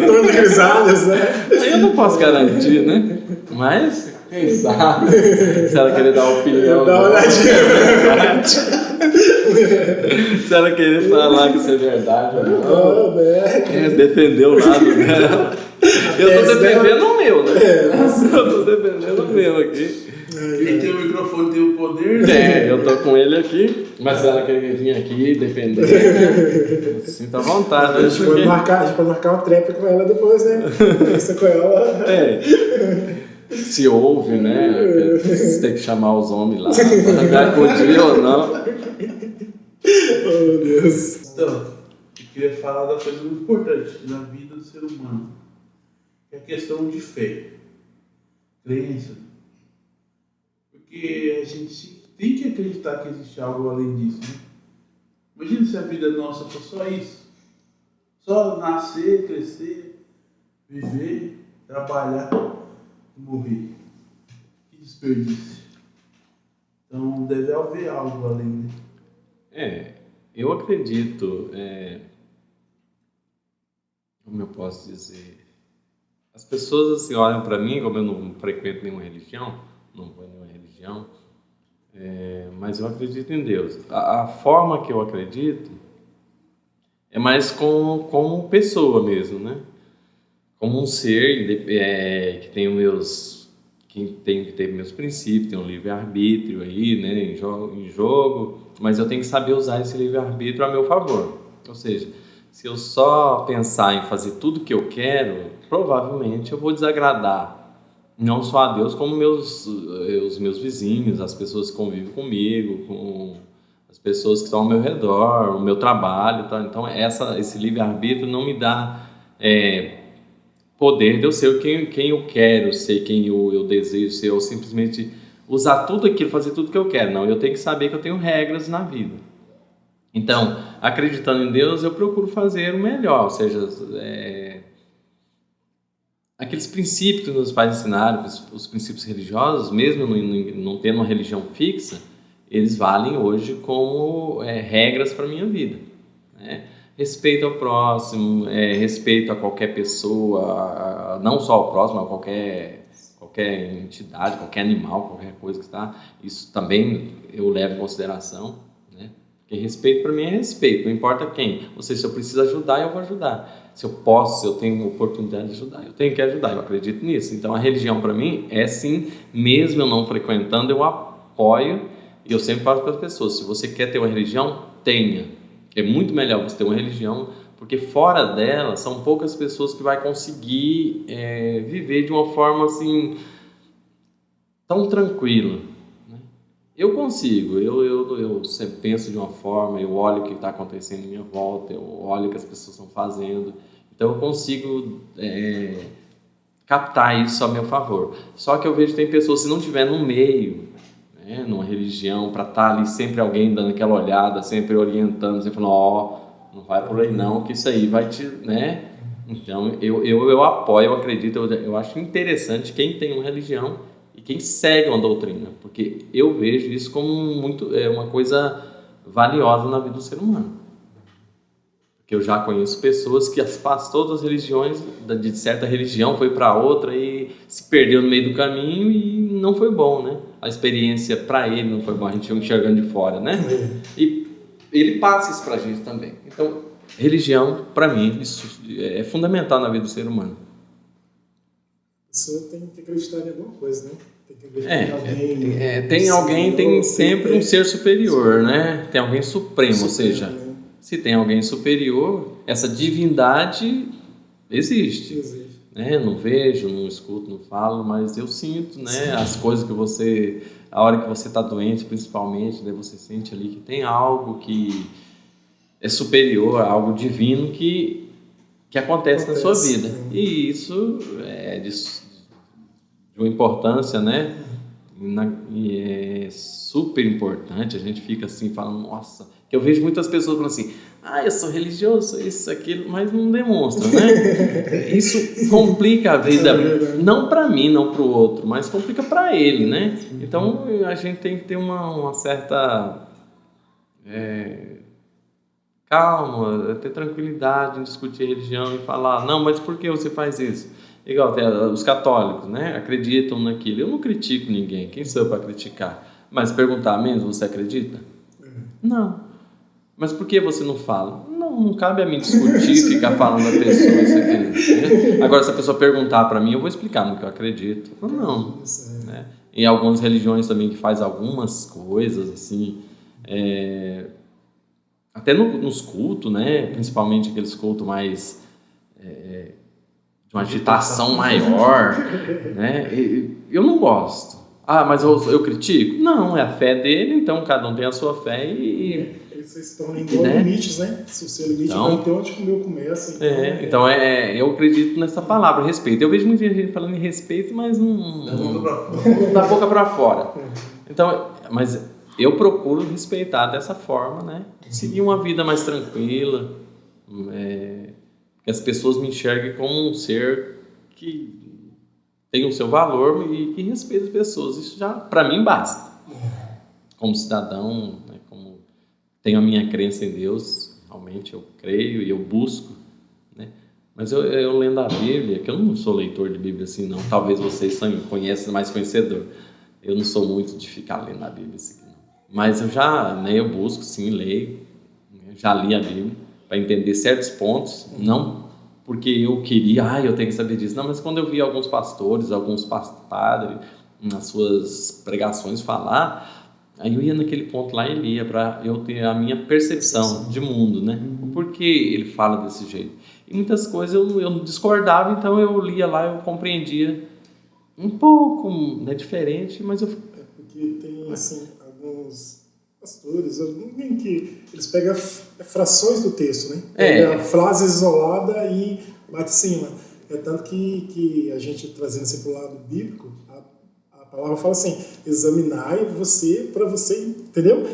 Tom de grisalhos, né? Aí eu não posso garantir, né? Mas, quem sabe, se ela querer dar opinião. Dá uma olhadinha. Se ela querer falar que isso é verdade ou não. Defender o lado dela. Eu tô defendendo o meu, né? Eu tô defendendo o meu aqui. Quem tem o microfone tem o poder. Eu tô com ele aqui, mas se ela quer vir aqui defender, né? Sinta à vontade. A gente pode marcar uma trepa com ela depois, né? Isso com ela. Se ouve, né? Você tem que chamar os homens lá pra acudir ou não. Oh, meu Deus. Então, eu queria falar da coisa muito importante na vida do ser humano, que é a questão de fé, crença. Porque a gente tem que acreditar que existe algo além disso, né? Imagina se a vida nossa for só isso. Só nascer, crescer, viver, trabalhar e morrer. Que desperdício. Então deve haver algo além, né? Eu acredito, como eu posso dizer, as pessoas assim, olham para mim, como eu não frequento nenhuma religião, não vou em nenhuma religião, mas eu acredito em Deus. A forma que eu acredito é mais como pessoa mesmo, né? Como um ser que tem tem que ter meus princípios, tem um livre-arbítrio aí, né, em jogo, mas eu tenho que saber usar esse livre-arbítrio a meu favor. Ou seja, se eu só pensar em fazer tudo que eu quero, provavelmente eu vou desagradar não só a Deus, como os meus vizinhos, as pessoas que convivem comigo, com as pessoas que estão ao meu redor, o meu trabalho, tá? Então esse livre-arbítrio não me dá poder de eu ser quem eu quero ser, quem eu desejo ser, ou simplesmente usar tudo aquilo, fazer tudo que eu quero. Não, eu tenho que saber que eu tenho regras na vida. Então, acreditando em Deus, eu procuro fazer o melhor, ou seja, aqueles princípios que meus pais ensinaram, os princípios religiosos, mesmo não tendo uma religião fixa, eles valem hoje como regras para a minha vida, né? Respeito ao próximo, respeito a qualquer pessoa, não só ao próximo, a qualquer entidade, qualquer animal, qualquer coisa que está. Isso também eu levo em consideração, né? Porque respeito para mim é respeito, não importa quem. Ou seja, se eu preciso ajudar, eu vou ajudar. Se eu tenho oportunidade de ajudar, eu tenho que ajudar, eu acredito nisso. Então a religião para mim é sim, mesmo eu não frequentando, eu apoio, e eu sempre falo para as pessoas, se você quer ter uma religião, tenha. É muito melhor você ter uma religião, porque fora dela são poucas pessoas que vai conseguir viver de uma forma assim tão tranquila, né? Eu consigo, eu sempre penso de uma forma, eu olho o que está acontecendo em minha volta, eu olho o que as pessoas estão fazendo, então eu consigo captar isso a meu favor. Só que eu vejo que tem pessoas, se não estiver no meio, numa religião, para estar ali sempre alguém dando aquela olhada, sempre orientando, sempre falando, não vai por aí não, que isso aí vai te, né? Então eu apoio, eu acredito, eu acho interessante quem tem uma religião e quem segue uma doutrina, porque eu vejo isso como uma coisa valiosa na vida do ser humano. Porque eu já conheço pessoas que faz todas as religiões, de certa religião foi para outra e se perdeu no meio do caminho e não foi bom, né? A experiência para ele não foi bom, a gente enxergando de fora, né? E ele passa isso para a gente também. Então, religião, para mim, isso é fundamental na vida do ser humano. A pessoa tem que acreditar em alguma coisa, né? Tem que acreditar em alguém. Tem sempre um ser superior, né? Tem alguém supremo, ou seja, se tem alguém superior, essa divindade existe. Né? Não vejo, não escuto, não falo, mas eu sinto, né? As coisas que a hora que você está doente, principalmente, né? Você sente ali que tem algo que é superior, algo divino que acontece na sua vida. E isso é de uma importância, né? E é super importante. A gente fica assim falando, nossa, que eu vejo muitas pessoas falando assim, eu sou religioso, isso, aquilo, mas não demonstra, né? Isso complica a vida, não para mim, não para o outro, mas complica para ele, né? Então a gente tem que ter uma certa calma, ter tranquilidade em discutir religião e falar, não, mas por que você faz isso? Igual os católicos, né? Acreditam naquilo. Eu não critico ninguém, quem sou eu para criticar? Mas perguntar menos, você acredita? Não. Mas por que você não fala? Não, não cabe a mim discutir, ficar falando da pessoa isso aqui. Agora, se a pessoa perguntar para mim, eu vou explicar no que eu acredito. Não. Né? Em algumas religiões também que faz algumas coisas, assim, até nos cultos, né? Principalmente aqueles cultos mais de uma agitação maior, né? Eu não gosto. Mas eu critico? Não, é a fé dele, então cada um tem a sua fé e vocês se tornam igual limites, né? Se o seu limite vai ter onde o meu começa. Então eu acredito nessa palavra, respeito. Eu vejo muita gente falando em respeito, mas não da boca para fora. Então, mas eu procuro respeitar dessa forma, né? Seguir uma vida mais tranquila, que as pessoas me enxerguem como um ser que tem o seu valor e que respeita as pessoas. Isso já, para mim, basta. Como cidadão, né? Como tenho a minha crença em Deus, realmente eu creio e eu busco, né? Mas eu lendo a Bíblia, que eu não sou leitor de Bíblia assim, não. Talvez vocês conheçam, mais conhecedor. Eu não sou muito de ficar lendo a Bíblia assim, não. Mas eu busco, sim, leio. Já li a Bíblia para entender certos pontos, não porque eu queria, eu tenho que saber disso. Não, mas quando eu vi alguns pastores, alguns padres, nas suas pregações falar, aí eu ia naquele ponto lá e lia para eu ter a minha percepção de mundo, né? O porquê ele fala desse jeito. E muitas coisas eu discordava, então eu lia lá, eu compreendia um pouco, né, diferente, mas eu... porque tem, assim, alguns pastores, alguém que eles pegam frações do texto, né? Pega a frase isolada e bate em cima. É tanto que a gente, trazendo assim para o lado bíblico, a palavra fala assim, examinai você para você, entendeu?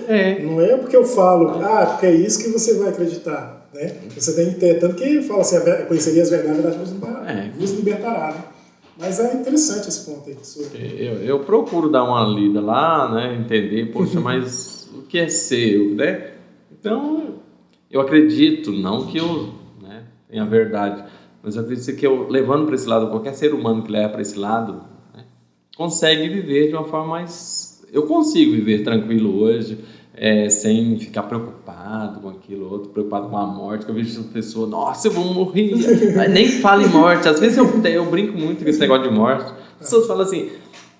Não é porque eu falo, porque é isso que você vai acreditar, né? Você tem que ter, tanto que fala assim, conheceria as verdades vos libertará, né? Mas é interessante esse ponto aí. Eu procuro dar uma lida lá, né? Entender, poxa, mas o que é seu, né? Então, eu acredito, não que eu tenha a verdade, mas eu acredito que eu, levando para esse lado, qualquer ser humano que leva para esse lado, né, consegue viver de uma forma mais... Eu consigo viver tranquilo hoje, sem ficar preocupado com aquilo, outro, preocupado com a morte, que eu vejo pessoa, nossa, eu vou morrer, nem fala em morte. Às vezes eu brinco muito com esse negócio de morte. As pessoas falam assim,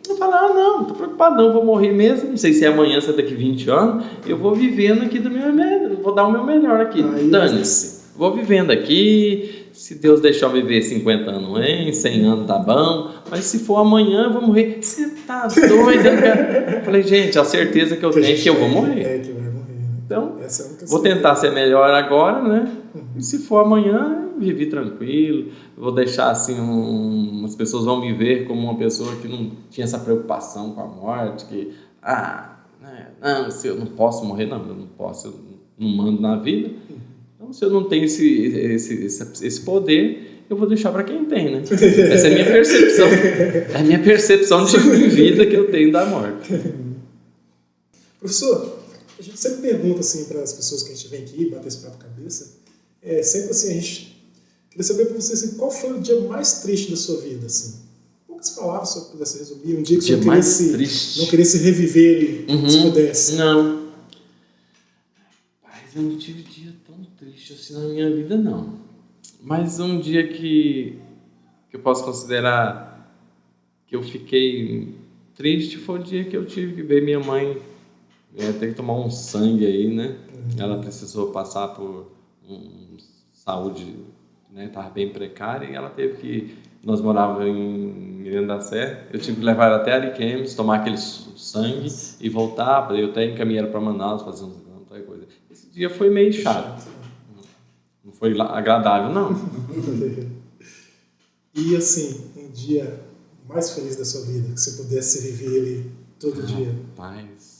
eu falo, não tô preocupado não, vou morrer mesmo, não sei se é amanhã, se é daqui 20 anos, eu vou vivendo aqui do meu melhor, vou dar o meu melhor aqui, dane-se, vou vivendo aqui, se Deus deixar eu viver 50 anos, 100 anos tá bom, mas se for amanhã eu vou morrer. Você tá doido? Eu falei, gente, a certeza que eu tenho é que eu vou morrer. Que vai morrer, né? Então, vou tentar ser melhor agora, né? E se for amanhã, vivi tranquilo. Vou deixar assim, as pessoas vão me ver como uma pessoa que não tinha essa preocupação com a morte, que, não, se eu não posso morrer, não, eu não posso, eu não mando na vida. Então, se eu não tenho esse poder, eu vou deixar para quem tem, né? Essa é a minha percepção. É a minha percepção de vida que eu tenho da morte. Professor, a gente sempre pergunta assim para as pessoas que a gente vem aqui, bater esse papo cabeça, sempre assim, a gente queria saber para você assim, qual foi o dia mais triste da sua vida, assim? Poucas palavras, se eu pudesse resumir, um dia que você não queria reviver ele, se pudesse. Não. Mas eu não tive dia tão triste assim na minha vida, não. Mas um dia que eu posso considerar que eu fiquei triste foi o dia que eu tive que ver minha mãe ter que tomar um sangue aí, né? Ela precisou passar por saúde, né? Estava bem precária e ela teve que... Nós morávamos em Miranda da Serra, eu tive que levar ela até Ariquemes, tomar aquele sangue e voltar, eu até encaminhei ela para Manaus fazer uns exames, coisa. Esse dia foi meio chato. Não foi agradável, não. E assim, um dia mais feliz da sua vida, que você pudesse viver ele todo dia? Rapaz...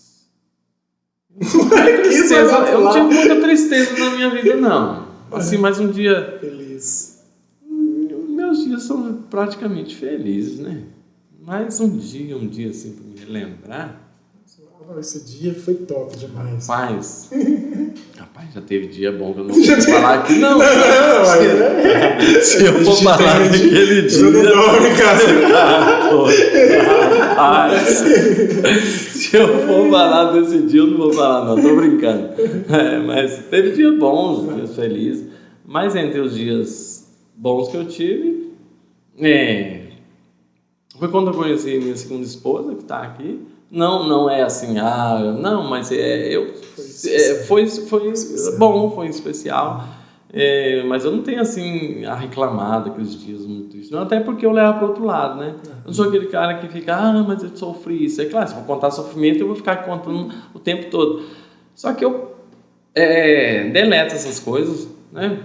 Eu não tive muita tristeza na minha vida, não. Assim, mais um dia... Feliz. Meus dias são praticamente felizes, né? Mas um dia assim, para me lembrar... Esse dia foi top demais. Rapaz, já teve dia bom que eu não vou falar aqui, não. Se eu for falar daquele dia... Eu não dorme, cara. Se eu for falar desse dia, eu não vou falar, não. Tô brincando. Mas teve dias bons, dias felizes. Mas entre os dias bons que eu tive... Foi quando eu conheci minha segunda esposa, que está aqui. Não é assim, não, mas foi bom, foi especial. Mas eu não tenho assim a reclamar daqueles dias muito tristes. Não, até porque eu levo para o outro lado, né? Eu não sou aquele cara que fica, mas eu sofri isso. É claro, se eu vou contar sofrimento, eu vou ficar contando o tempo todo. Só que eu deleto essas coisas, né?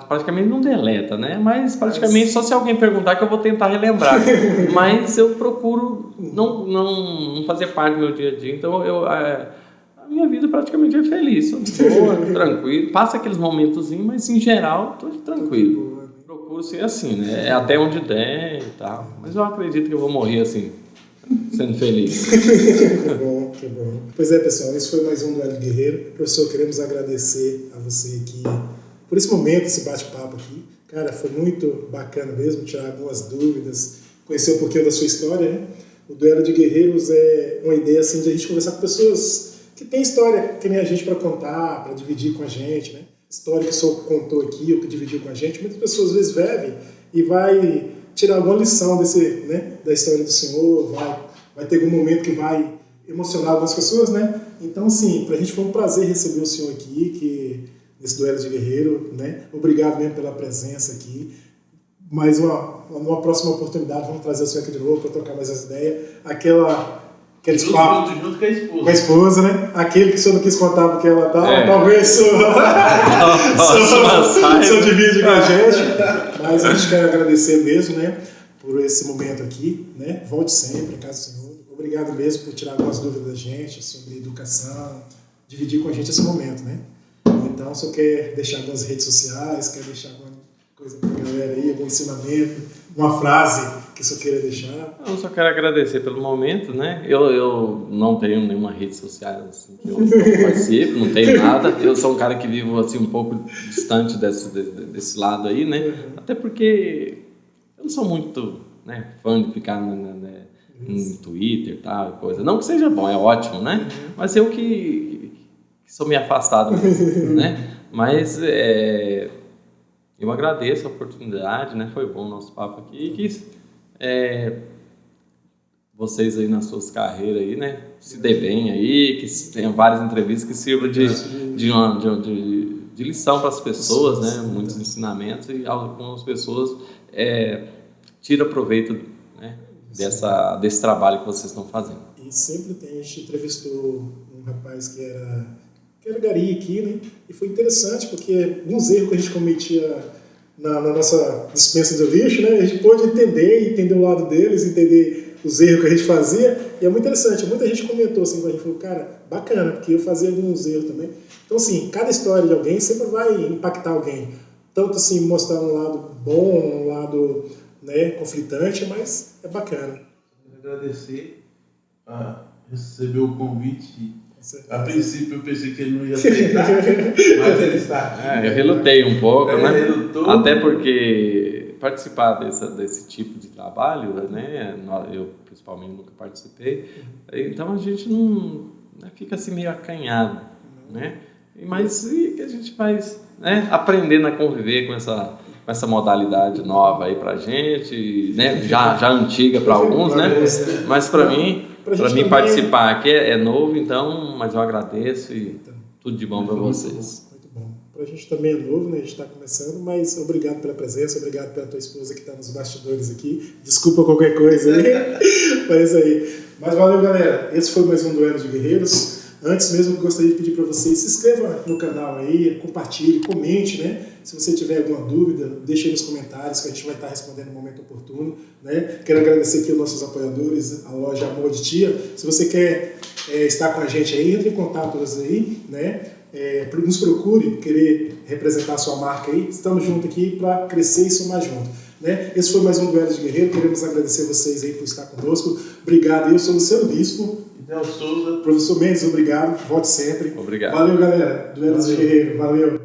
Praticamente não deleta, né? Mas praticamente só se alguém perguntar que eu vou tentar relembrar. Mas eu procuro não fazer parte do meu dia a dia. Então a minha vida praticamente é feliz, sou boa, tranquilo. Passa aqueles momentozinhos, mas em geral estou tranquilo. Procuro ser assim, né? Até onde der e tal. Mas eu acredito que eu vou morrer assim, sendo feliz. Que bom, que bom. Pois é, pessoal, esse foi mais um Duelo Guerreiro. Professor, queremos agradecer a você aqui por esse momento, esse bate-papo aqui. Cara, foi muito bacana mesmo, tirar algumas dúvidas, conhecer um pouquinho da sua história, né? O Duelo de Guerreiros é uma ideia assim de a gente conversar com pessoas que têm história que nem a gente para contar, para dividir com a gente, né? História que o senhor contou aqui, ou que dividiu com a gente. Muitas pessoas às vezes bebem e vai tirar alguma lição da história do senhor, vai ter algum momento que vai emocionar algumas pessoas, né? Então, assim, para a gente foi um prazer receber o senhor aqui, nesse Duelo de Guerreiro, né? Obrigado mesmo pela presença aqui. Mais numa próxima oportunidade, vamos trazer o senhor aqui de novo para trocar mais as ideias. Aqueles papos junto com a esposa. Com a esposa, né? Aquele que o senhor não quis contar porque ela estava, talvez o senhor divide com a gente. Mas a gente quer agradecer mesmo, né? Por esse momento aqui, né? Volte sempre, caso o senhor. Obrigado mesmo por tirar algumas dúvidas da gente sobre educação, dividir com a gente esse momento, né? Então, se você quer deixar algumas redes sociais, quer deixar alguma coisa para a galera aí, algum ensinamento, uma frase que você queira deixar? Eu só quero agradecer pelo momento, né? Eu não tenho nenhuma rede social assim, que eu participo, não tenho nada. Eu sou um cara que vivo assim, um pouco distante desse lado aí, né? Até porque eu não sou muito fã de ficar no Twitter e tal, coisa. Não que seja bom, é ótimo, né? Mas eu que sou meio afastado mesmo, né? Mas eu agradeço a oportunidade, né? Foi bom o nosso papo aqui. E que vocês aí nas suas carreiras aí, né? Se dê bem aí, que tenham várias entrevistas que sirvam de lição para as pessoas, né? Muitos ensinamentos e algumas pessoas tiram proveito, né? Desse trabalho que vocês estão fazendo. E sempre a gente entrevistou um rapaz que era gari aqui, né? E foi interessante porque alguns erros que a gente cometia na nossa dispensa de lixo, né? A gente pôde entender o lado deles, entender os erros que a gente fazia, e é muito interessante. Muita gente comentou assim, a gente falou, cara, bacana, porque eu fazia alguns erros também. Então, assim, cada história de alguém sempre vai impactar alguém. Tanto assim, mostrar um lado bom, um lado conflitante, mas é bacana. Agradecer a receber o convite. A princípio eu pensei que ele não ia aceitar, mas ele está. Eu relutei um pouco, né? Relutou. Até porque participar desse tipo de trabalho, né? Eu principalmente nunca participei, então a gente não fica assim meio acanhado, né? Mas que a gente faz, né? Aprendendo a conviver com essa modalidade nova aí pra gente, né? Já antiga para alguns, né? Mas para mim participar aqui é novo, então, mas eu agradeço e tudo de bom para vocês. Muito bom. Para a gente também é novo, né? A gente está começando, mas obrigado pela presença, obrigado pela tua esposa que está nos bastidores aqui. Desculpa qualquer coisa aí, mas aí. Mas valeu, galera. Esse foi mais um Duelo de Guerreiros. Antes mesmo, eu gostaria de pedir para vocês se inscrevam no canal aí, compartilhe, comente, né? Se você tiver alguma dúvida, deixe aí nos comentários que a gente vai estar respondendo no momento oportuno, né? Quero agradecer aqui aos nossos apoiadores, a loja Amor de Tia. Se você quer estar com a gente aí, entre em contato aí, né? Nos procure, querer representar a sua marca aí. Estamos juntos aqui para crescer e somar junto. Né? Esse foi mais um Duelo de Guerreiro. Queremos agradecer vocês aí por estar conosco. Obrigado. Eu sou o Luciano Bispo. Del Souza. Professor Mendes, obrigado. Volte sempre. Obrigado. Valeu, galera. Duelos de Guerreiro. Valeu.